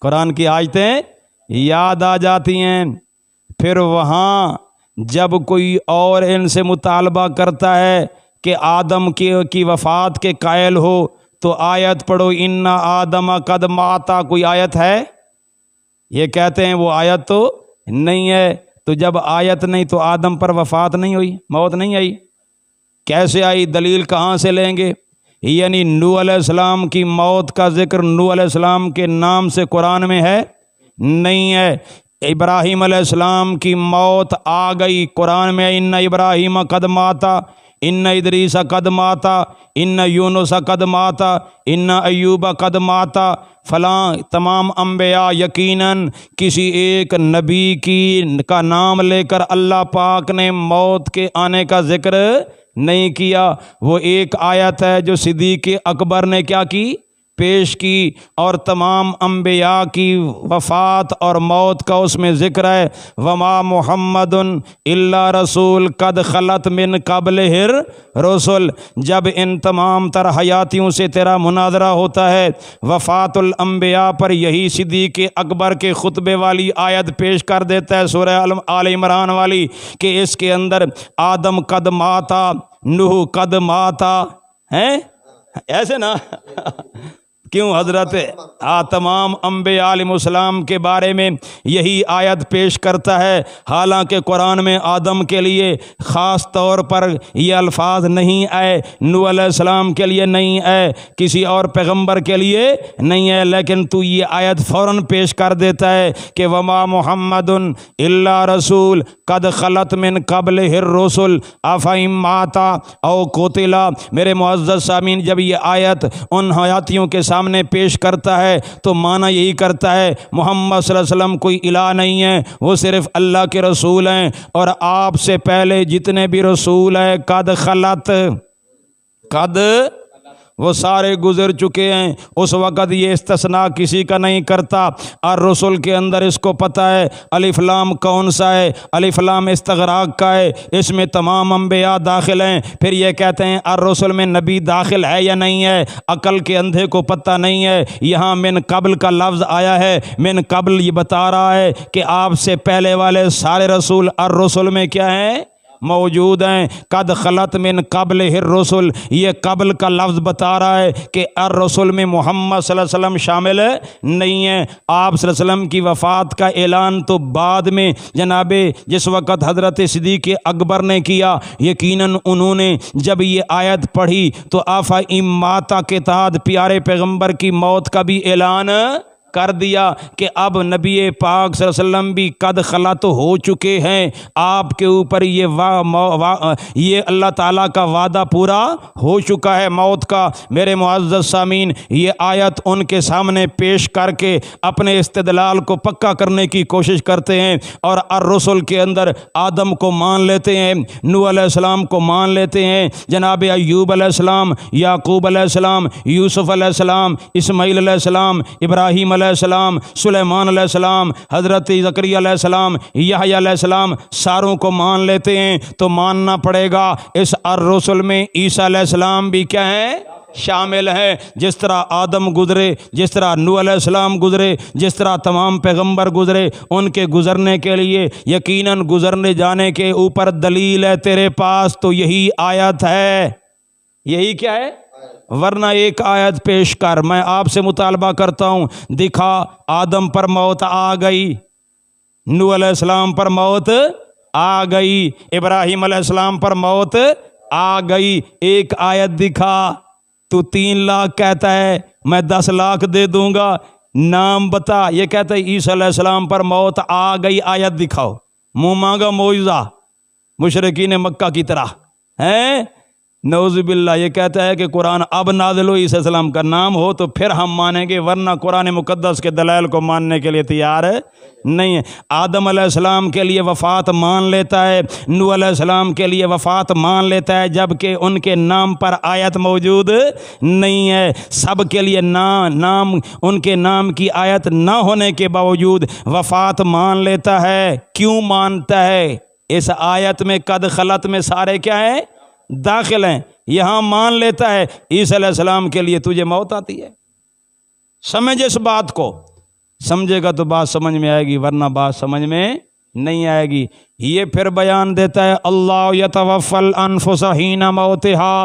قرآن کی آیتیں یاد آ جاتی ہیں۔ پھر وہاں جب کوئی اور ان سے مطالبہ کرتا ہے کہ آدم کی وفات کے قائل ہو تو آیت پڑھو، ان آدم قد ماتا، کوئی آیت ہے؟ یہ کہتے ہیں وہ آیت تو نہیں ہے۔ تو جب آیت نہیں تو آدم پر وفات نہیں ہوئی، موت نہیں آئی، کیسے آئی؟ دلیل کہاں سے لیں گے؟ یعنی نوح علیہ السلام کی موت کا ذکر نوح علیہ السلام کے نام سے قرآن میں ہے؟ نہیں ہے۔ ابراہیم علیہ السلام کی موت آ گئی قرآن میں، ان ابراہیم قد ماتا، ان ادریس قد ماتا، ان یونس قد ماتا، ان ایوب قد ماتا، فلاں تمام انبیاء یقیناً کسی ایک نبی کا نام لے کر اللہ پاک نے موت کے آنے کا ذکر نہیں کیا۔ وہ ایک آیت ہے جو صدیق اکبر نے کیا کی؟ پیش کی، اور تمام انبیاء کی وفات اور موت کا اس میں ذکر ہے۔ وما محمد الا رسول قد خلت من قبلہ الرسل۔ جب ان تمام تر حیاتیوں سے تیرا مناظرہ ہوتا ہے، وفات الانبیاء پر یہی صدیق اکبر کے خطبے والی آیت پیش کر دیتا ہے، سورہ آل عمران والی، کہ اس کے اندر آدم قد ماتا، نوح قد ماتا، ہیں ایسے نا کیوں حضرت تمام انبیاء علیہ السلام کے بارے میں یہی آیت پیش کرتا ہے، حالانکہ قرآن میں آدم کے لیے خاص طور پر یہ الفاظ نہیں آئے، نوح علیہ السلام کے لیے نہیں آئے، کسی اور پیغمبر کے لیے نہیں ہے، لیکن تو یہ آیت فوراً پیش کر دیتا ہے کہ وما محمد الا رسول قد خلت من قبلہ الرسل افئن مات او قتل۔ میرے معزز سامعین، جب یہ آیت ان حیاتیوں کے سامنے پیش کرتا ہے تو معنی یہی کرتا ہے محمد صلی اللہ علیہ وسلم کوئی الہ نہیں ہے، وہ صرف اللہ کے رسول ہیں، اور آپ سے پہلے جتنے بھی رسول ہیں قد خلت، قد وہ سارے گزر چکے ہیں۔ اس وقت یہ استثناء کسی کا نہیں کرتا۔ الرسل کے اندر اس کو پتہ ہے الف لام کون سا ہے، الف لام استغراق کا ہے، اس میں تمام انبیاء داخل ہیں۔ پھر یہ کہتے ہیں الرسل میں نبی داخل ہے یا نہیں ہے، عقل کے اندھے کو پتہ نہیں ہے۔ یہاں من قبل کا لفظ آیا ہے، من قبل یہ بتا رہا ہے کہ آپ سے پہلے والے سارے رسول الرسل میں کیا ہیں، موجود ہیں۔ قد خلت من قبلہ الرسل، یہ قبل کا لفظ بتا رہا ہے کہ الرسل میں محمد صلی اللہ علیہ وسلم شامل نہیں ہے۔ آپ صلی اللہ علیہ وسلم کی وفات کا اعلان تو بعد میں جناب جس وقت حضرت صدیق اکبر نے کیا، یقیناً انہوں نے جب یہ آیت پڑھی تو افئن مات کے تحت پیارے پیغمبر کی موت کا بھی اعلان کر دیا کہ اب نبی پاک صلی اللہ علیہ وسلم بھی قد خلت ہو چکے ہیں، آپ کے اوپر یہ اللہ تعالیٰ کا وعدہ پورا ہو چکا ہے موت کا۔ میرے معزز سامعین، یہ آیت ان کے سامنے پیش کر کے اپنے استدلال کو پکا کرنے کی کوشش کرتے ہیں، اور الرسل کے اندر آدم کو مان لیتے ہیں، نوح علیہ السلام کو مان لیتے ہیں، جناب ایوب علیہ السلام، یعقوب علیہ السلام، یوسف علیہ السلام، اسماعیل علیہ السلام، ابراہیم علیہ السلام، سلیمان علیہ السلام، حضرت زکریا علیہ السلام، یحییٰ علیہ السلام، ساروں کو مان لیتے ہیں۔ تو ماننا پڑے گا اس الرسل میں عیسیٰ علیہ السلام بھی کیا ہیں، شامل ہیں۔ جس طرح آدم گزرے، جس طرح نوح علیہ السلام گزرے، جس طرح تمام پیغمبر گزرے، ان کے گزرنے کے لیے یقیناً گزرنے جانے کے اوپر دلیل ہے تیرے پاس، تو یہی آیت ہے، یہی کیا ہے، ورنہ ایک آیت پیش کر۔ میں آپ سے مطالبہ کرتا ہوں، دکھا آدم پر موت آ گئی، نوح علیہ السلام پر موت آ گئی، ابراہیم علیہ السلام پر موت آ گئی، ایک آیت دکھا۔ تو 3 لاکھ کہتا ہے میں 10 لاکھ دے دوں گا، نام بتا۔ یہ کہتا ہے عیسیٰ علیہ السلام پر موت آ گئی، آیت دکھاؤ، منہ مانگا معجزہ، مشرکین مکہ کی طرح ہیں۔ نعوذ باللہ یہ کہتا ہے کہ قرآن اب نازل ہو، عیسیٰ علیہ السلام کا نام ہو تو پھر ہم مانیں گے، ورنہ قرآن مقدس کے دلائل کو ماننے کے لیے تیار نہیں ہے۔ آدم علیہ السلام کے لیے وفات مان لیتا ہے، نوح علیہ السلام کے لیے وفات مان لیتا ہے، جبکہ ان کے نام پر آیت موجود نہیں ہے۔ سب کے لیے نام ان کے نام کی آیت نہ ہونے کے باوجود وفات مان لیتا ہے۔ کیوں مانتا ہے؟ اس آیت میں قد خلت میں سارے کیا ہیں؟ داخل ہیں۔ یہاں مان لیتا ہے عیسیٰ علیہ السلام کے لیے تجھے موت آتی ہے۔ سمجھ اس بات کو، سمجھے گا تو بات سمجھ میں آئے گی، ورنہ بات سمجھ میں نہیں آئے گی۔ یہ پھر بیان دیتا ہے اللہ یتوفی الانفس حین موتہا۔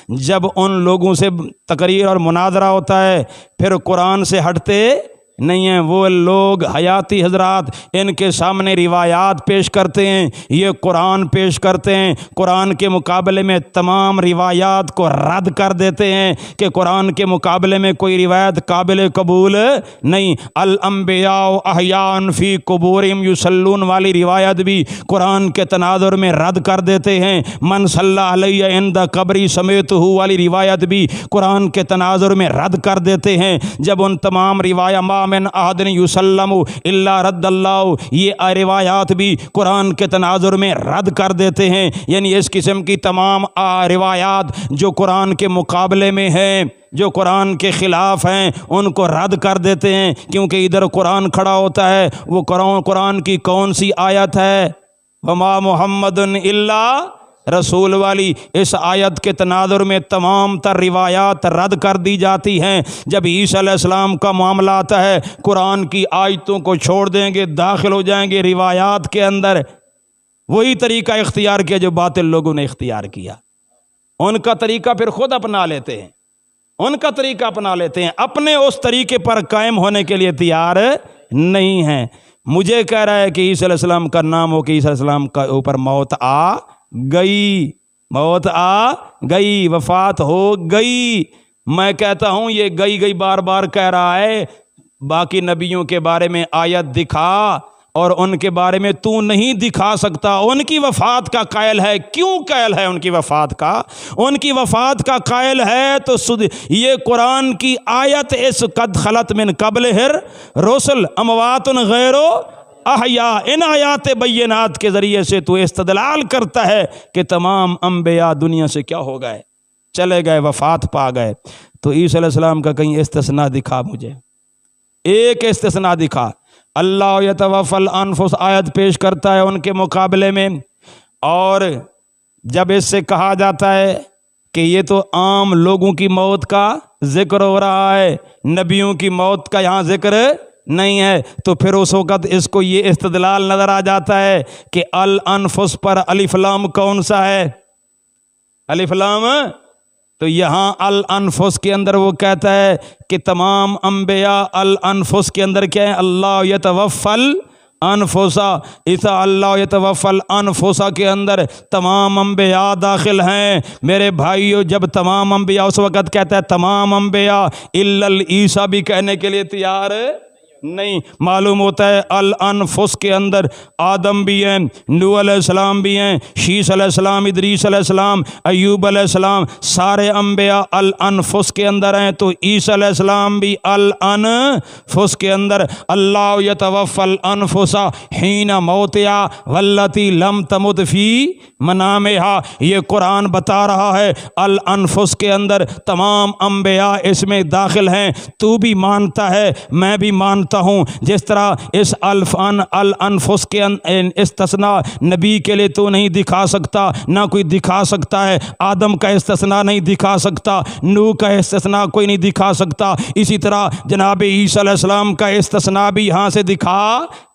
جب ان لوگوں سے تقریر اور مناظرہ ہوتا ہے پھر قرآن سے ہٹتے نہیں ہیں وہ لوگ، حیاتی حضرات ان کے سامنے روایات پیش کرتے ہیں، یہ قرآن پیش کرتے ہیں، قرآن کے مقابلے میں تمام روایات کو رد کر دیتے ہیں کہ قرآن کے مقابلے میں کوئی روایت قابل قبول نہیں۔ الانبیاء احیاء فی قبورہم یصلون والی روایت بھی قرآن کے تناظر میں رد کر دیتے ہیں۔ من صلی علیہ عند قبری سمیتہ والی روایت بھی قرآن کے تناظر میں رد کر دیتے ہیں۔ جب ان تمام روایات من احد یسلم الا رد اللہ، یہ روایات بھی قرآن کے تناظر میں رد کر دیتے ہیں۔ یعنی اس قسم کی تمام روایات جو قرآن کے مقابلے میں ہیں، جو قرآن کے خلاف ہیں، ان کو رد کر دیتے ہیں، کیونکہ ادھر قرآن کھڑا ہوتا ہے۔ وہ قرآن کی کون سی آیت ہے؟ وما محمد الا رسول والی، اس آیت کے تناظر میں تمام تر روایات رد کر دی جاتی ہیں۔ جب عیسیٰ علیہ السلام کا معاملہ آتا ہے قرآن کی آیتوں کو چھوڑ دیں گے، داخل ہو جائیں گے روایات کے اندر۔ وہی طریقہ اختیار کیا جو باطل لوگوں نے اختیار کیا، ان کا طریقہ پھر خود اپنا لیتے ہیں، ان کا طریقہ اپنا لیتے ہیں، اپنے اس طریقے پر قائم ہونے کے لیے تیار نہیں ہیں۔ مجھے کہہ رہا ہے کہ عیسیٰ علیہ السلام کا نام ہو کہ عیسیٰ علیہ السلام کا اوپر موت آ گئی، موت آ گئی، وفات ہو گئی۔ میں کہتا ہوں یہ گئی بار بار کہہ رہا ہے۔ باقی نبیوں کے بارے میں آیت دکھا اور ان کے بارے میں تو نہیں دکھا سکتا۔ ان کی وفات کا قائل ہے، کیوں قائل ہے ان کی وفات کا؟ ان کی وفات کا قائل ہے تو یہ قرآن کی آیت اس قد خلت من قبلہر رسل اموات غیر احیاء، ان آیات بینات کے ذریعے سے تو استدلال کرتا ہے کہ تمام انبیاء دنیا سے کیا ہو گئے، چلے گئے، وفات پا گئے۔ تو عیسیٰ علیہ السلام کا کہیں استثناء دکھا، مجھے ایک استثناء دکھا۔ اللہ یتوفی الانفس آیت پیش کرتا ہے ان کے مقابلے میں، اور جب اس سے کہا جاتا ہے کہ یہ تو عام لوگوں کی موت کا ذکر ہو رہا ہے، نبیوں کی موت کا یہاں ذکر نہیں ہے، تو پھر اس وقت اس کو یہ استدلال نظر آ جاتا ہے کہ الانفس پر الف لام کون سا ہے؟ الف لام۔ تو یہاں الانفس کے اندر وہ کہتا ہے کہ تمام انبیاء الانفس کے اندر کیا ہے؟ اللہ یتوفی انفسا، اذا اللہ یتوفی الانفسا کے اندر تمام انبیاء داخل ہیں۔ میرے بھائیو، جب تمام انبیاء، اس وقت کہتا ہے تمام انبیاء الا عیسیٰ بھی کہنے کے لیے تیار نہیں۔ معلوم ہوتا ہے الانفس کے اندر آدم بھی ہیں، نوح علیہ السلام بھی ہیں، شیس علیہ السلام، ادریس علیہ السلام، ایوب علیہ السلام، سارے انبیاء الانفس کے اندر ہیں۔ تو عیسیٰ علیہ السلام بھی الانفس کے اندر۔ اللہ یتوفی الانفس حین موتہا واللتی لم تمت فی منامہا، یہ قرآن بتا رہا ہے الانفس کے اندر تمام انبیاء اس میں داخل ہیں۔ تو بھی مانتا ہے، میں بھی مانتا ہوں، جس طرح اس الانفس کے استثناء نبی کے لیے تو نہیں دکھا سکتا، نہ کوئی دکھا سکتا ہے۔ آدم کا استثناء نہیں دکھا سکتا، نوح کا استثناء کوئی نہیں دکھا سکتا، اسی طرح جناب عیسیٰ علیہ السلام کا استثناء بھی یہاں سے دکھا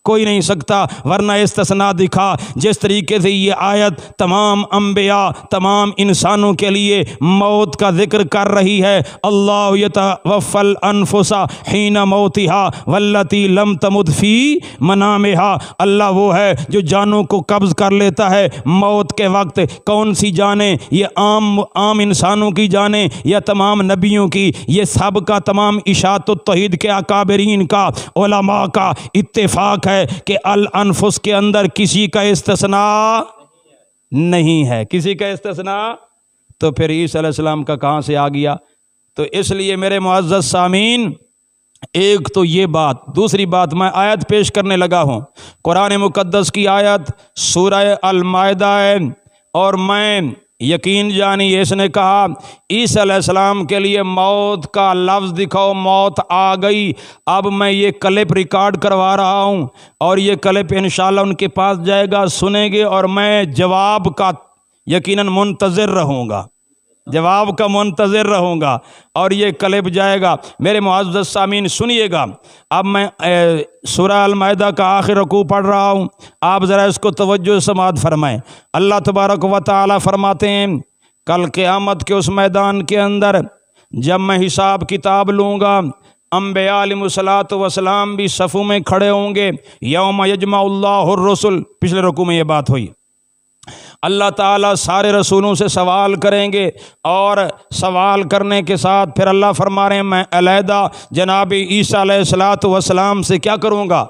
کوئی نہیں سکتا، ورنہ استثناء دکھا۔ جس طریقے سے یہ آیت تمام انبیاء، تمام انسانوں کے لیے موت کا ذکر کر رہی ہے، اللہ یتوفی الانفس حین موتہا واللتی لم تمت فی منامہا، اللہ وہ ہے جو جانوں کو قبض کر لیتا ہے موت کے وقت۔ کون سی جانیں؟ یہ عام انسانوں کی جانیں یا تمام نبیوں کی؟ یہ سب کا، تمام اشاعت التوحید کے اکابرین کا، علماء کا اتفاق ہے کہ الانفس کے اندر کسی کا استثناء نہیں ہے، کسی کا استثناء تو پھر عیسیٰ علیہ السلام کا کہاں سے آ گیا؟ تو اس لیے میرے معزز سامعین، ایک تو یہ بات، دوسری بات میں آیت پیش کرنے لگا ہوں، قرآن مقدس کی آیت سورہ المائدہ ہے، اور میں یقین جانی اس نے کہا عیسیٰ علیہ السلام کے لیے موت کا لفظ دکھاؤ، موت آ گئی۔ اب میں یہ کلپ ریکارڈ کروا رہا ہوں اور یہ کلپ انشاءاللہ ان کے پاس جائے گا، سنیں گے، اور میں جواب کا یقیناً منتظر رہوں گا، جواب کا منتظر رہوں گا، اور یہ کلپ جائے گا۔ میرے معزز سامعین سنیے گا، اب میں سورہ المائدہ کا آخر رکوع پڑھ رہا ہوں، آپ ذرا اس کو توجہ سے سماعت فرمائیں۔ اللہ تبارک و تعالی فرماتے ہیں کل قیامت کے اس میدان کے اندر جب میں حساب کتاب لوں گا، انبیاء علیہ الصلوۃ والسلام بھی صفوں میں کھڑے ہوں گے، یوم یجمع اللہ الرسل، پچھلے رکوع میں یہ بات ہوئی، اللہ تعالیٰ سارے رسولوں سے سوال کریں گے، اور سوال کرنے کے ساتھ پھر اللہ فرما رہے ہیں میں علیحدہ جناب عیسیٰ علیہ الصلوۃ والسلام سے کیا کروں گا؟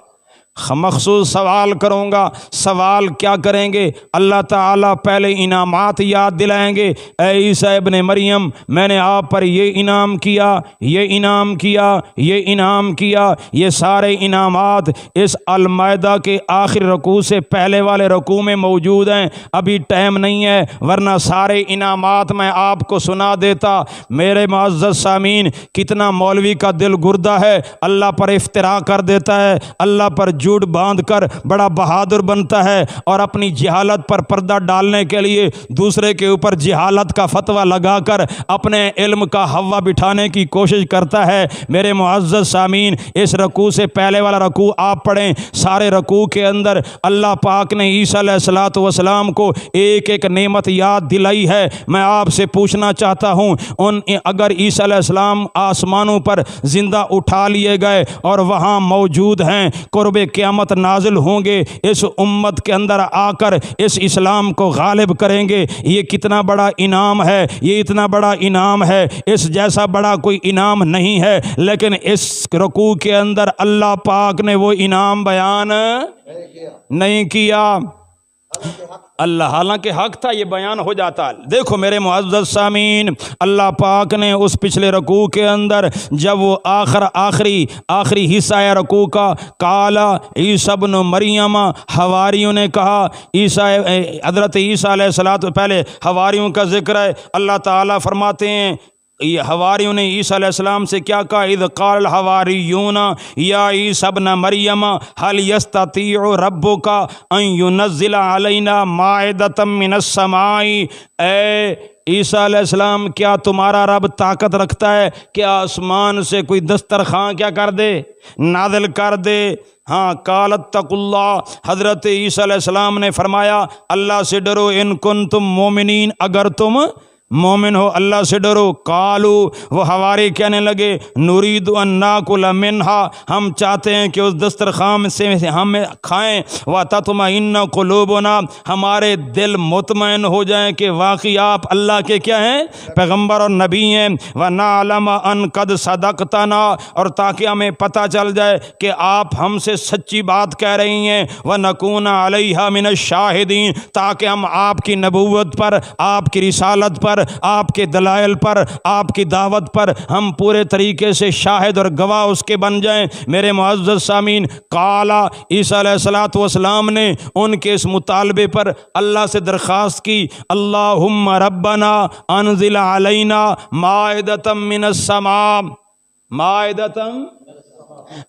مخصوص سوال کروں گا۔ سوال کیا کریں گے؟ اللہ تعالیٰ پہلے انعامات یاد دلائیں گے، اے عیسیٰ ابن مریم، میں نے آپ پر یہ انعام کیا، یہ انعام کیا، یہ انعام کیا۔ یہ سارے انعامات اس المائدہ کے آخر رکوع سے پہلے والے رکوع میں موجود ہیں، ابھی ٹائم نہیں ہے ورنہ سارے انعامات میں آپ کو سنا دیتا۔ میرے معزز سامعین، کتنا مولوی کا دل گردہ ہے، اللہ پر افتراء کر دیتا ہے، اللہ پر جھوٹ باندھ کر بڑا بہادر بنتا ہے، اور اپنی جہالت پر پردہ ڈالنے کے لیے دوسرے کے اوپر جہالت کا فتویٰ لگا کر اپنے علم کا ہوا بٹھانے کی کوشش کرتا ہے۔ میرے معزز سامعین، اس رکوع سے پہلے والا رکوع آپ پڑھیں، سارے رکوع کے اندر اللہ پاک نے عیسیٰ علیہ الصلوۃ والسلام کو ایک ایک نعمت یاد دلائی ہے۔ میں آپ سے پوچھنا چاہتا ہوں، اگر عیسیٰ علیہ السلام آسمانوں پر زندہ اٹھا لیے گئے اور وہاں موجود ہیں، قرب قیامت نازل ہوں گے، اس امت کے اندر آ کر اس اسلام کو غالب کریں گے، یہ کتنا بڑا انعام ہے، یہ اتنا بڑا انعام ہے، اس جیسا بڑا کوئی انعام نہیں ہے۔ لیکن اس رکوع کے اندر اللہ پاک نے وہ انعام بیان نہیں کیا، حالانکہ حق تھا، یہ بیان ہو جاتا۔ دیکھو میرے معزز سامعین، اللہ پاک نے اس پچھلے رکوع کے اندر جب وہ آخری حصہ ہے رکوع کا، کالا عیسیٰ ابن مریم، حواریوں نے کہا، حضرت عیسیٰ علیہ الصلوۃ، پہلے حواریوں کا ذکر ہے، اللہ تعالیٰ فرماتے ہیں یہ حواریوں نے عیسیٰ علیہ السلام سے کیا کہا، اذ قال الحواریون یا عیسیٰ ابن مریم هل یستطیع ربک ان ینزل علینا مائدۃ من السماء، اے عیسیٰ علیہ السلام کیا تمہارا رب طاقت رکھتا ہے کہ آسمان سے کوئی دسترخوان کیا کر دے، نازل کر دے؟ ہاں، قال اتقوا اللہ، حضرت عیسیٰ علیہ السلام نے فرمایا اللہ سے ڈرو، ان کنتم مومنین، اگر تم مومن ہو اللہ سے ڈرو۔ قالو، وہ حواری کہنے لگے، نرید ان ناکل منہا، ہم چاہتے ہیں کہ اس دسترخوان سے ہم کھائیں، وتطمئن قلوبنا، ہمارے دل مطمئن ہو جائیں کہ واقعی آپ اللہ کے کیا ہیں، پیغمبر اور نبی ہیں، ونعلم ان قد صدقتنا، اور تاکہ ہمیں پتہ چل جائے کہ آپ ہم سے سچی بات کہہ رہی ہیں، ونکون علیہا من الشاہدین، تاکہ ہم آپ کی نبوت پر، آپ کی رسالت پر، آپ کے دلائل پر، آپ کی دعوت پر ہم پورے طریقے سے شاہد اور گواہ اس کے بن جائیں۔ میرے معزز سامعین، قالا، عیسیٰ علیہ الصلوۃ والسلام نے ان کے اس مطالبے پر اللہ سے درخواست کی، اللہم ربنا انزل علینا مائدۃ من السماء، مائدۃ،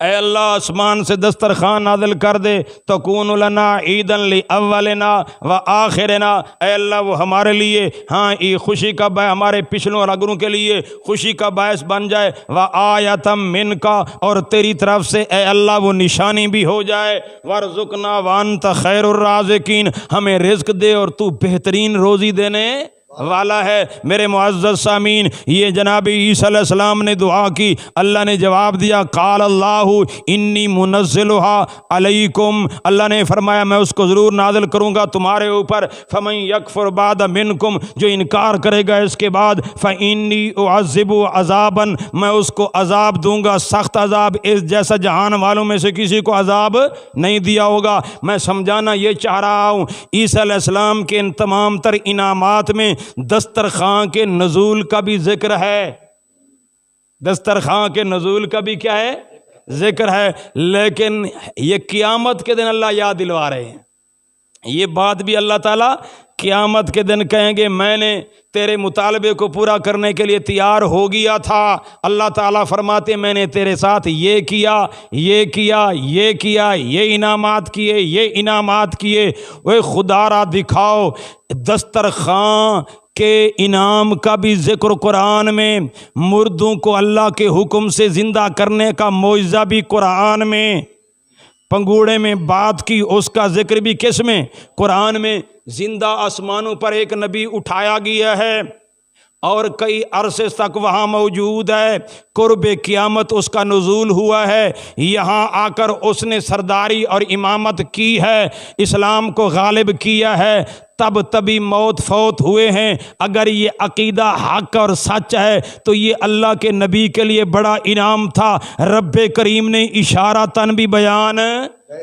اے اللہ آسمان سے دسترخوان نازل کر دے، تکون لنا عیدا لاولنا وآخرنا، اے اللہ وہ ہمارے لیے ہاں یہ خوشی کا باعث، ہمارے پچھلوں اور اگروں کے لیے خوشی کا باعث بن جائے، وآیۃ منک، اور تیری طرف سے اے اللہ وہ نشانی بھی ہو جائے، وارزقنا وانت خیر الرازقین، ہمیں رزق دے اور تو بہترین روزی دینے والا ہے۔ میرے معزز سامعین، یہ جناب عیسیٰ علیہ السلام نے دعا کی، اللہ نے جواب دیا، قال اللہ انی منزلها علیکم، اللہ نے فرمایا میں اس کو ضرور نازل کروں گا تمہارے اوپر، فمن یکفر بعد منکم، جو انکار کرے گا اس کے بعد، فانی اعذب عذابا، میں اس کو عذاب دوں گا، سخت عذاب، اس جیسا جہان والوں میں سے کسی کو عذاب نہیں دیا ہوگا۔ میں سمجھانا یہ چاہ رہا ہوں، عیسیٰ علیہ السلام کے ان تمام تر انعامات میں دسترخوان کے نزول کا بھی ذکر ہے، دسترخوان کے نزول کا بھی کیا ہے؟ ذکر ہے، لیکن یہ قیامت کے دن اللہ یاد دلوا رہے ہیں۔ یہ بات بھی اللہ تعالیٰ قیامت کے دن کہیں گے میں نے تیرے مطالبے کو پورا کرنے کے لیے تیار ہو گیا تھا۔ اللہ تعالیٰ فرماتے میں نے تیرے ساتھ یہ کیا، یہ کیا، یہ کیا، یہ انعامات کیے، یہ انعامات کیے۔ وہ خدا را دکھاؤ دسترخوان کے انعام کا بھی ذکر قرآن میں، مردوں کو اللہ کے حکم سے زندہ کرنے کا معجزہ بھی قرآن میں، پنگوڑے میں بات کی اس کا ذکر بھی کس میں؟ قرآن میں۔ زندہ آسمانوں پر ایک نبی اٹھایا گیا ہے اور کئی عرصے تک وہاں موجود ہے، قرب قیامت اس کا نزول ہوا ہے، یہاں آ کر اس نے سرداری اور امامت کی ہے، اسلام کو غالب کیا ہے، تب تبھی موت فوت ہوئے ہیں۔ اگر یہ عقیدہ حق اور سچ ہے تو یہ اللہ کے نبی کے لیے بڑا انعام تھا۔ رب کریم نے اشارتاً بھی بیان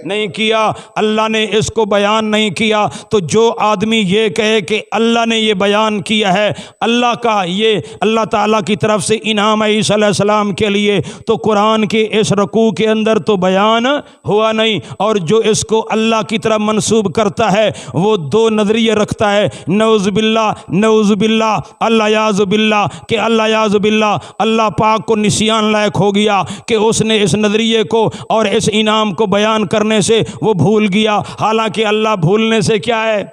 نہیں کیا، اللہ نے اس کو بیان نہیں کیا، تو جو آدمی یہ کہے کہ اللہ نے یہ بیان کیا ہے، اللہ کا یہ اللہ تعالیٰ کی طرف سے انعام ہے عیسیٰ علیہ السلام کے لیے، تو قرآن کے اس رکوع کے اندر تو بیان ہوا نہیں۔ اور جو اس کو اللہ کی طرف منسوب کرتا ہے وہ دو نظریے رکھتا ہے، نعوذ باللہ، نعوذ باللہ، اللہ یعوذ باللہ، کہ اللہ یعوذ باللہ اللہ پاک کو نسیان لائق ہو گیا کہ اس نے اس نظریے کو اور اس انعام کو بیان کرنے سے وہ بھول گیا، حالانکہ اللہ بھولنے سے کیا ہے؟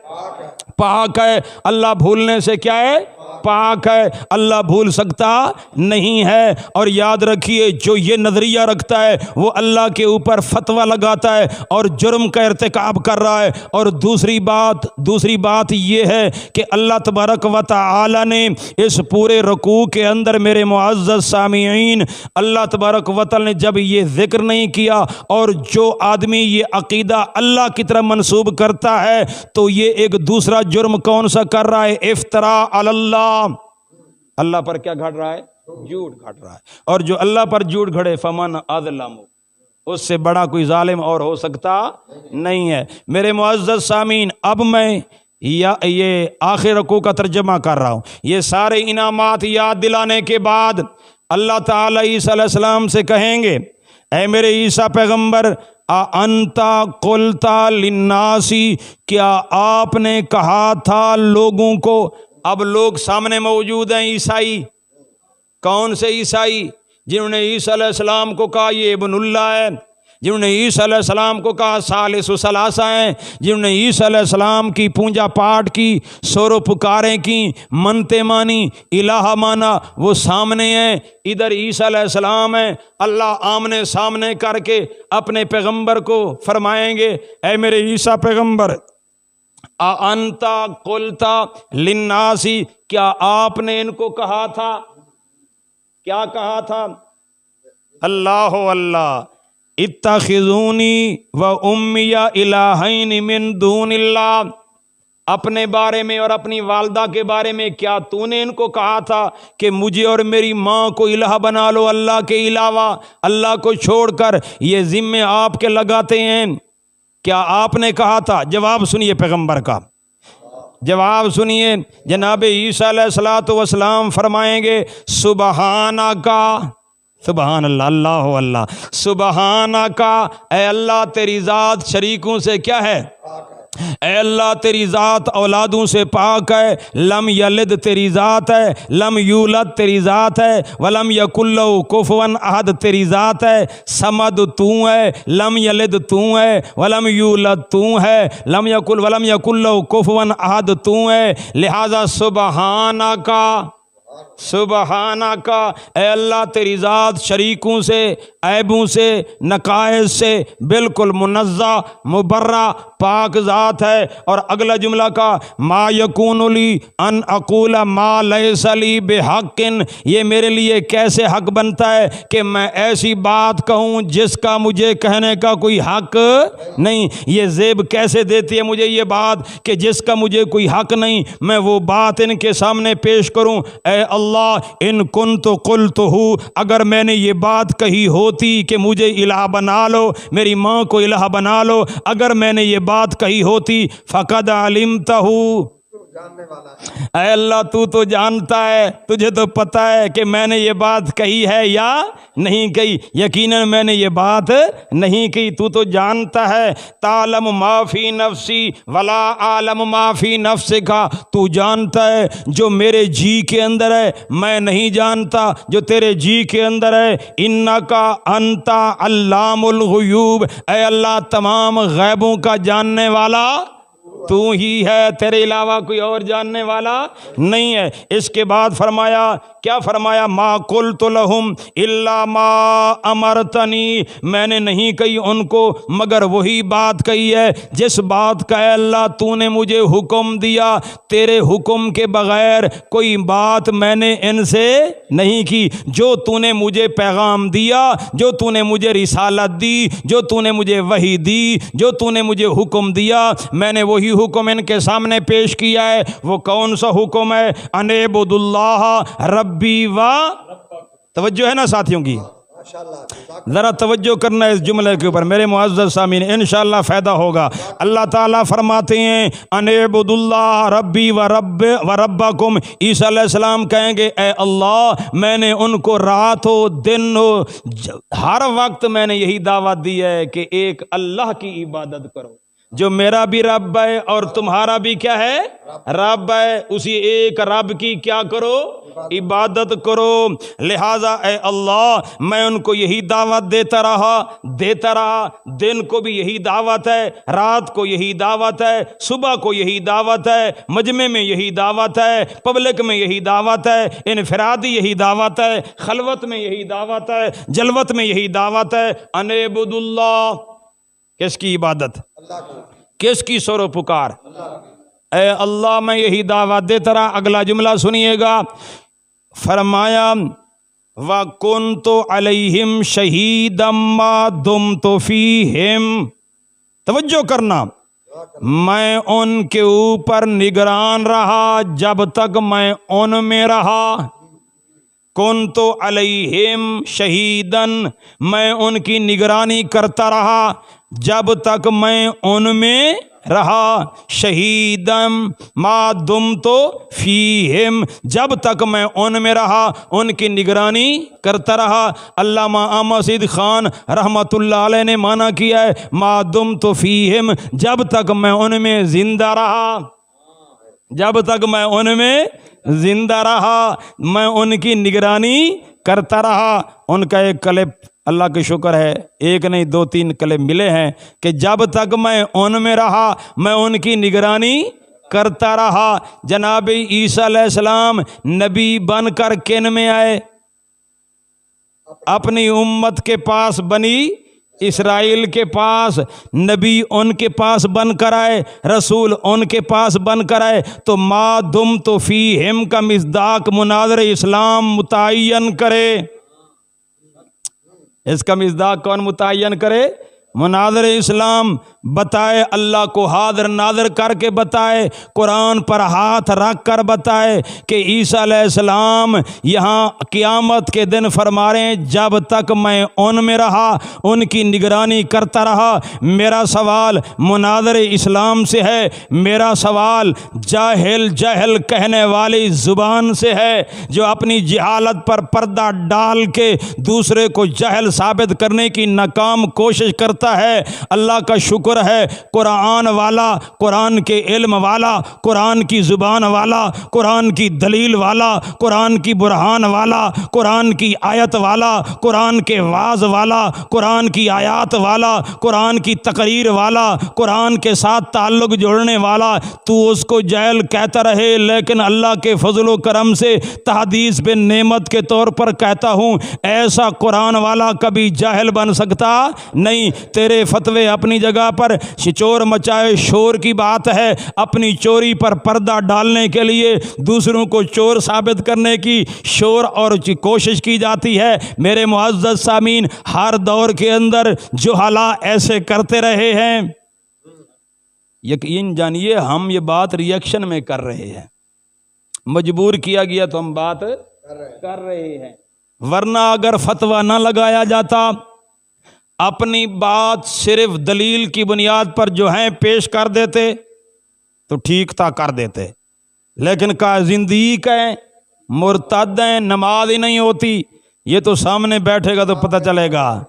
پاک ہے۔ اللہ بھولنے سے کیا ہے؟ پاک ہے، اللہ بھول سکتا نہیں ہے۔ اور یاد رکھیے جو یہ نظریہ رکھتا ہے وہ اللہ کے اوپر فتویٰ لگاتا ہے اور جرم کا ارتکاب کر رہا ہے۔ اور دوسری بات یہ ہے کہ اللہ تبارک و تعالی نے اس پورے رکوع کے اندر میرے معزز سامعین، اللہ تبارک و تعالی نے جب یہ ذکر نہیں کیا، اور جو آدمی یہ عقیدہ اللہ کی طرف منسوب کرتا ہے تو یہ ایک دوسرا جرم کون سا کر رہا ہے؟ افتراء علی اللہ، اللہ پر کیا گھڑ رہا ہے؟ جھوٹ گھڑ رہا ہے۔ اور جو اللہ پر جھوٹ گھڑے فمن اظلم، اس سے بڑا کوئی ظالم اور ہو سکتا نہیں ہے۔ میرے معزز سامعین، اب میں یہ آخر رکوع کا ترجمہ کر رہا ہوں۔ یہ سارے انعامات یاد دلانے کے بعد اللہ تعالیٰ عیسیٰ علیہ السلام سے کہیں گے اے میرے عیسیٰ پیغمبر، انتا قلتا للناسی، کیا آپ نے کہا تھا لوگوں کو؟ اب لوگ سامنے موجود ہیں، عیسائی۔ کون سے عیسائی؟ جنہوں نے عیسیٰ علیہ السلام کو کہا یہ ابن اللہ ہے، جنہوں نے عیسیٰ علیہ السلام کو کہا ثالث ثلاثہ ہیں، جنہوں نے عیسیٰ علیہ السلام کی پونجا پاٹ کی، سور و پکاریں کی، منتیں مانی، الہ مانا، وہ سامنے ہیں۔ ادھر عیسیٰ علیہ السلام ہیں، اللہ آمنے سامنے کر کے اپنے پیغمبر کو فرمائیں گے اے میرے عیسیٰ پیغمبر، انتا قلتا للناسی، کیا آپ نے ان کو کہا تھا؟ کیا کہا تھا؟ اللہ اللہ اتخذونی و امی الہین من دون اللہ، اپنے بارے میں اور اپنی والدہ کے بارے میں کیا تو نے ان کو کہا تھا کہ مجھے اور میری ماں کو الہ بنا لو اللہ کے علاوہ؟ اللہ کو چھوڑ کر یہ ذمے آپ کے لگاتے ہیں، کیا آپ نے کہا تھا؟ جواب سنیے پیغمبر کا، جواب سنیے۔ جناب عیسیٰ علیہ السلام فرمائیں گے سبحانکا، سبحان اللہ، اللہ اللہ، سبحانکا، اے اللہ تیری ذات شریکوں سے کیا ہے؟ اے اللہ تیری ذات اولادوں سے پاک ہے، لم یلد تیری ذات ہے، لم یولد تیری ذات ہے، ولم یکن لہ کفوا احد تیری ذات ہے، صمد تو ہے، لم یلد تو ہے، ولم یولد تو ہے، ولم یکن لہ کفوا احد تو ہے، لہذا سبحانکا، سبحانکا، اے اللہ تیری ذات شریکوں سے، عیبوں سے، نقائص سے بالکل منزہ، مبرہ، پاک ذات ہے۔ اور اگلا جملہ کا ما یکون لی ان اقول ما لیس لی بحق، یہ میرے لیے کیسے حق بنتا ہے کہ میں ایسی بات کہوں جس کا مجھے کہنے کا کوئی حق نہیں؟ یہ زیب کیسے دیتی ہے مجھے یہ بات کہ جس کا مجھے کوئی حق نہیں میں وہ بات ان کے سامنے پیش کروں؟ اے اللہ ان کنت قلتہ، اگر میں نے یہ بات کہی ہوتی کہ مجھے الہ بنا لو، میری ماں کو الہ بنا لو، اگر میں نے یہ بات کہی ہوتی فقد علمتہ، اے اللہ تو تو جانتا ہے، تجھے تو پتہ ہے کہ میں نے یہ بات کہی ہے یا نہیں کہی، یقیناً میں نے یہ بات نہیں کہی، تو تو جانتا ہے۔ تعلم ما فی نفسی ولا اعلم ما فی نفسک، تو جانتا ہے جو میرے جی کے اندر ہے میں نہیں جانتا جو تیرے جی کے اندر ہے۔ انک انت علام الغیوب، اے اللہ تمام غیبوں کا جاننے والا تو ہی ہے، تیرے علاوہ کوئی اور جاننے والا نہیں ہے۔ اس کے بعد فرمایا، کیا فرمایا؟ ما قلت لہم الا ما امرتنی، میں نے نہیں کہی ان کو مگر وہی بات کہی ہے جس بات کا اے اللہ تو نے مجھے حکم دیا، تیرے حکم کے بغیر کوئی بات میں نے ان سے نہیں کی۔ جو تو نے مجھے پیغام دیا، جو تو نے مجھے رسالت دی، جو تو نے مجھے وحی دی، جو تو نے مجھے حکم دیا، میں نے وہی حکم ان کے سامنے پیش کیا ہے۔ وہ کون سا حکم ہے؟ ان اعبدوا اللہ ربی و، توجہ ہے نا ساتھیوں کی، ذرا توجہ کرنا اس جملے کے اوپر میرے معزز سامعین، انشاءاللہ فائدہ ہوگا۔ اللہ تعالیٰ فرماتے ہیں ان اعبدوا اللہ ربی و ربکم، عیسیٰ علیہ السلام کہیں گے اے اللہ میں نے ان کو رات ہو دن ہو ہر وقت میں نے یہی دعوت دی ہے کہ ایک اللہ کی عبادت کرو جو میرا بھی رب ہے اور تمہارا بھی کیا ہے رب ہے، اسی ایک رب کی کیا کرو عبادت کرو۔ لہذا اے اللہ میں ان کو یہی دعوت دیتا رہا، دن کو بھی یہی دعوت ہے، رات کو یہی دعوت ہے، صبح کو یہی دعوت ہے، مجمع میں یہی دعوت ہے، پبلک میں یہی دعوت ہے، انفرادی یہی دعوت ہے، خلوت میں یہی دعوت ہے، جلوت میں یہی دعوت ہے۔ ان اعبدوا اللہ، کس کی عبادت؟ کس کی سور و پکار؟ اے اللہ میں یہی دعوت دیتا رہا۔ اگلا جملہ سنیے گا، فرمایا وَكُنْتُ عَلَيْهِمْ شَهِيدًا مَا دُمْتُ فِيهِمْ، توجہ کرنا، میں ان کے اوپر نگران رہا جب تک میں ان میں رہا۔ کنتو علیہم شہیدن، میں ان کی نگرانی کرتا رہا جب تک میں ان میں رہا۔ شہیدم ما دمتو فیہم، جب تک میں ان میں رہا ان کی نگرانی کرتا رہا۔ علامہ احمد سید خان رحمت اللہ علیہ نے معنی کیا ہے ما دمتو فیہم، جب تک میں ان میں زندہ رہا، جب تک میں ان میں زندہ رہا میں ان کی نگرانی کرتا رہا۔ ان کا ایک کلپ اللہ کا شکر ہے، ایک نہیں دو تین کلپ ملے ہیں کہ جب تک میں ان میں رہا میں ان کی نگرانی کرتا رہا۔ جناب عیسیٰ علیہ السلام نبی بن کر کن میں آئے؟ اپنی امت کے پاس، بنی اسرائیل کے پاس، نبی ان کے پاس بن کر آئے، رسول ان کے پاس بن کر آئے، تو ما دمت فیہم کا مصداق مناظر اسلام متعین کرے۔ اس کا مصداق کون متعین کرے؟ مناظر اسلام بتائے، اللہ کو حاضر ناظر کر کے بتائے، قرآن پر ہاتھ رکھ کر بتائے کہ عیسیٰ علیہ السلام یہاں قیامت کے دن فرما رہے ہیں جب تک میں ان میں رہا ان کی نگرانی کرتا رہا۔ میرا سوال مناظر اسلام سے ہے، میرا سوال جاہل کہنے والی زبان سے ہے جو اپنی جہالت پر پردہ ڈال کے دوسرے کو جاہل ثابت کرنے کی ناکام کوشش کرتا ہے۔ اللہ کا شکر ہے قرآن والا، قرآن کے علم والا، قرآن کی زبان والا، قرآن کی دلیل والا، قرآن کی برہان والا، قرآن کی آیت والا، قرآن کے واعظ والا، قرآن کی آیات والا، قرآن کی تقریر والا، قرآن کے ساتھ تعلق جوڑنے والا۔ تو اس کو جاہل کہتا رہے، لیکن اللہ کے فضل و کرم سے تحدیث بن نعمت کے طور پر کہتا ہوں ایسا قرآن والا کبھی جاہل بن سکتا نہیں۔ تیرے فتوے اپنی جگہ پر، چور مچائے شور کی بات ہے، اپنی چوری پر پردہ ڈالنے کے لیے دوسروں کو چور ثابت کرنے کی شور اور کوشش کی جاتی ہے۔ میرے معزز سامعین، ہر دور کے اندر جہلا ایسے کرتے رہے ہیں۔ یقین جانیے ہم یہ بات ریئیکشن میں کر رہے ہیں، مجبور کیا گیا تو ہم بات کر رہے ہیں، ورنہ اگر فتویٰ نہ لگایا جاتا، اپنی بات صرف دلیل کی بنیاد پر جو ہیں پیش کر دیتے تو ٹھیک تھا، کر دیتے، لیکن کا زندیق ہے، مرتد ہیں، نماز ہی نہیں ہوتی، یہ تو سامنے بیٹھے گا تو پتہ چلے گا،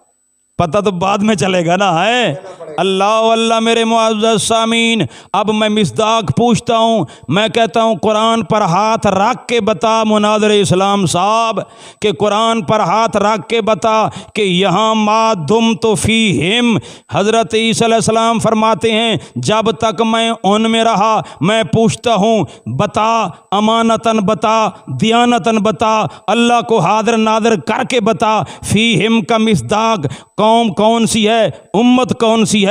پتہ تو بعد میں چلے گا نا ہے۔ اللہ میرے معزز سامعین، اب میں مصداق پوچھتا ہوں، میں کہتا ہوں قرآن پر ہاتھ رکھ کے بتا مناظر اسلام صاحب، کہ قرآن پر ہاتھ رکھ کے بتا کہ یہاں ما دمت فیہم، حضرت عیسیٰ علیہ السلام فرماتے ہیں جب تک میں ان میں رہا، میں پوچھتا ہوں بتا، امانتاً بتا، دیانتاً بتا، اللہ کو حاضر ناظر کر کے بتا، فیہم کا مصداق قوم کون سی ہے، امت کون سی ہے؟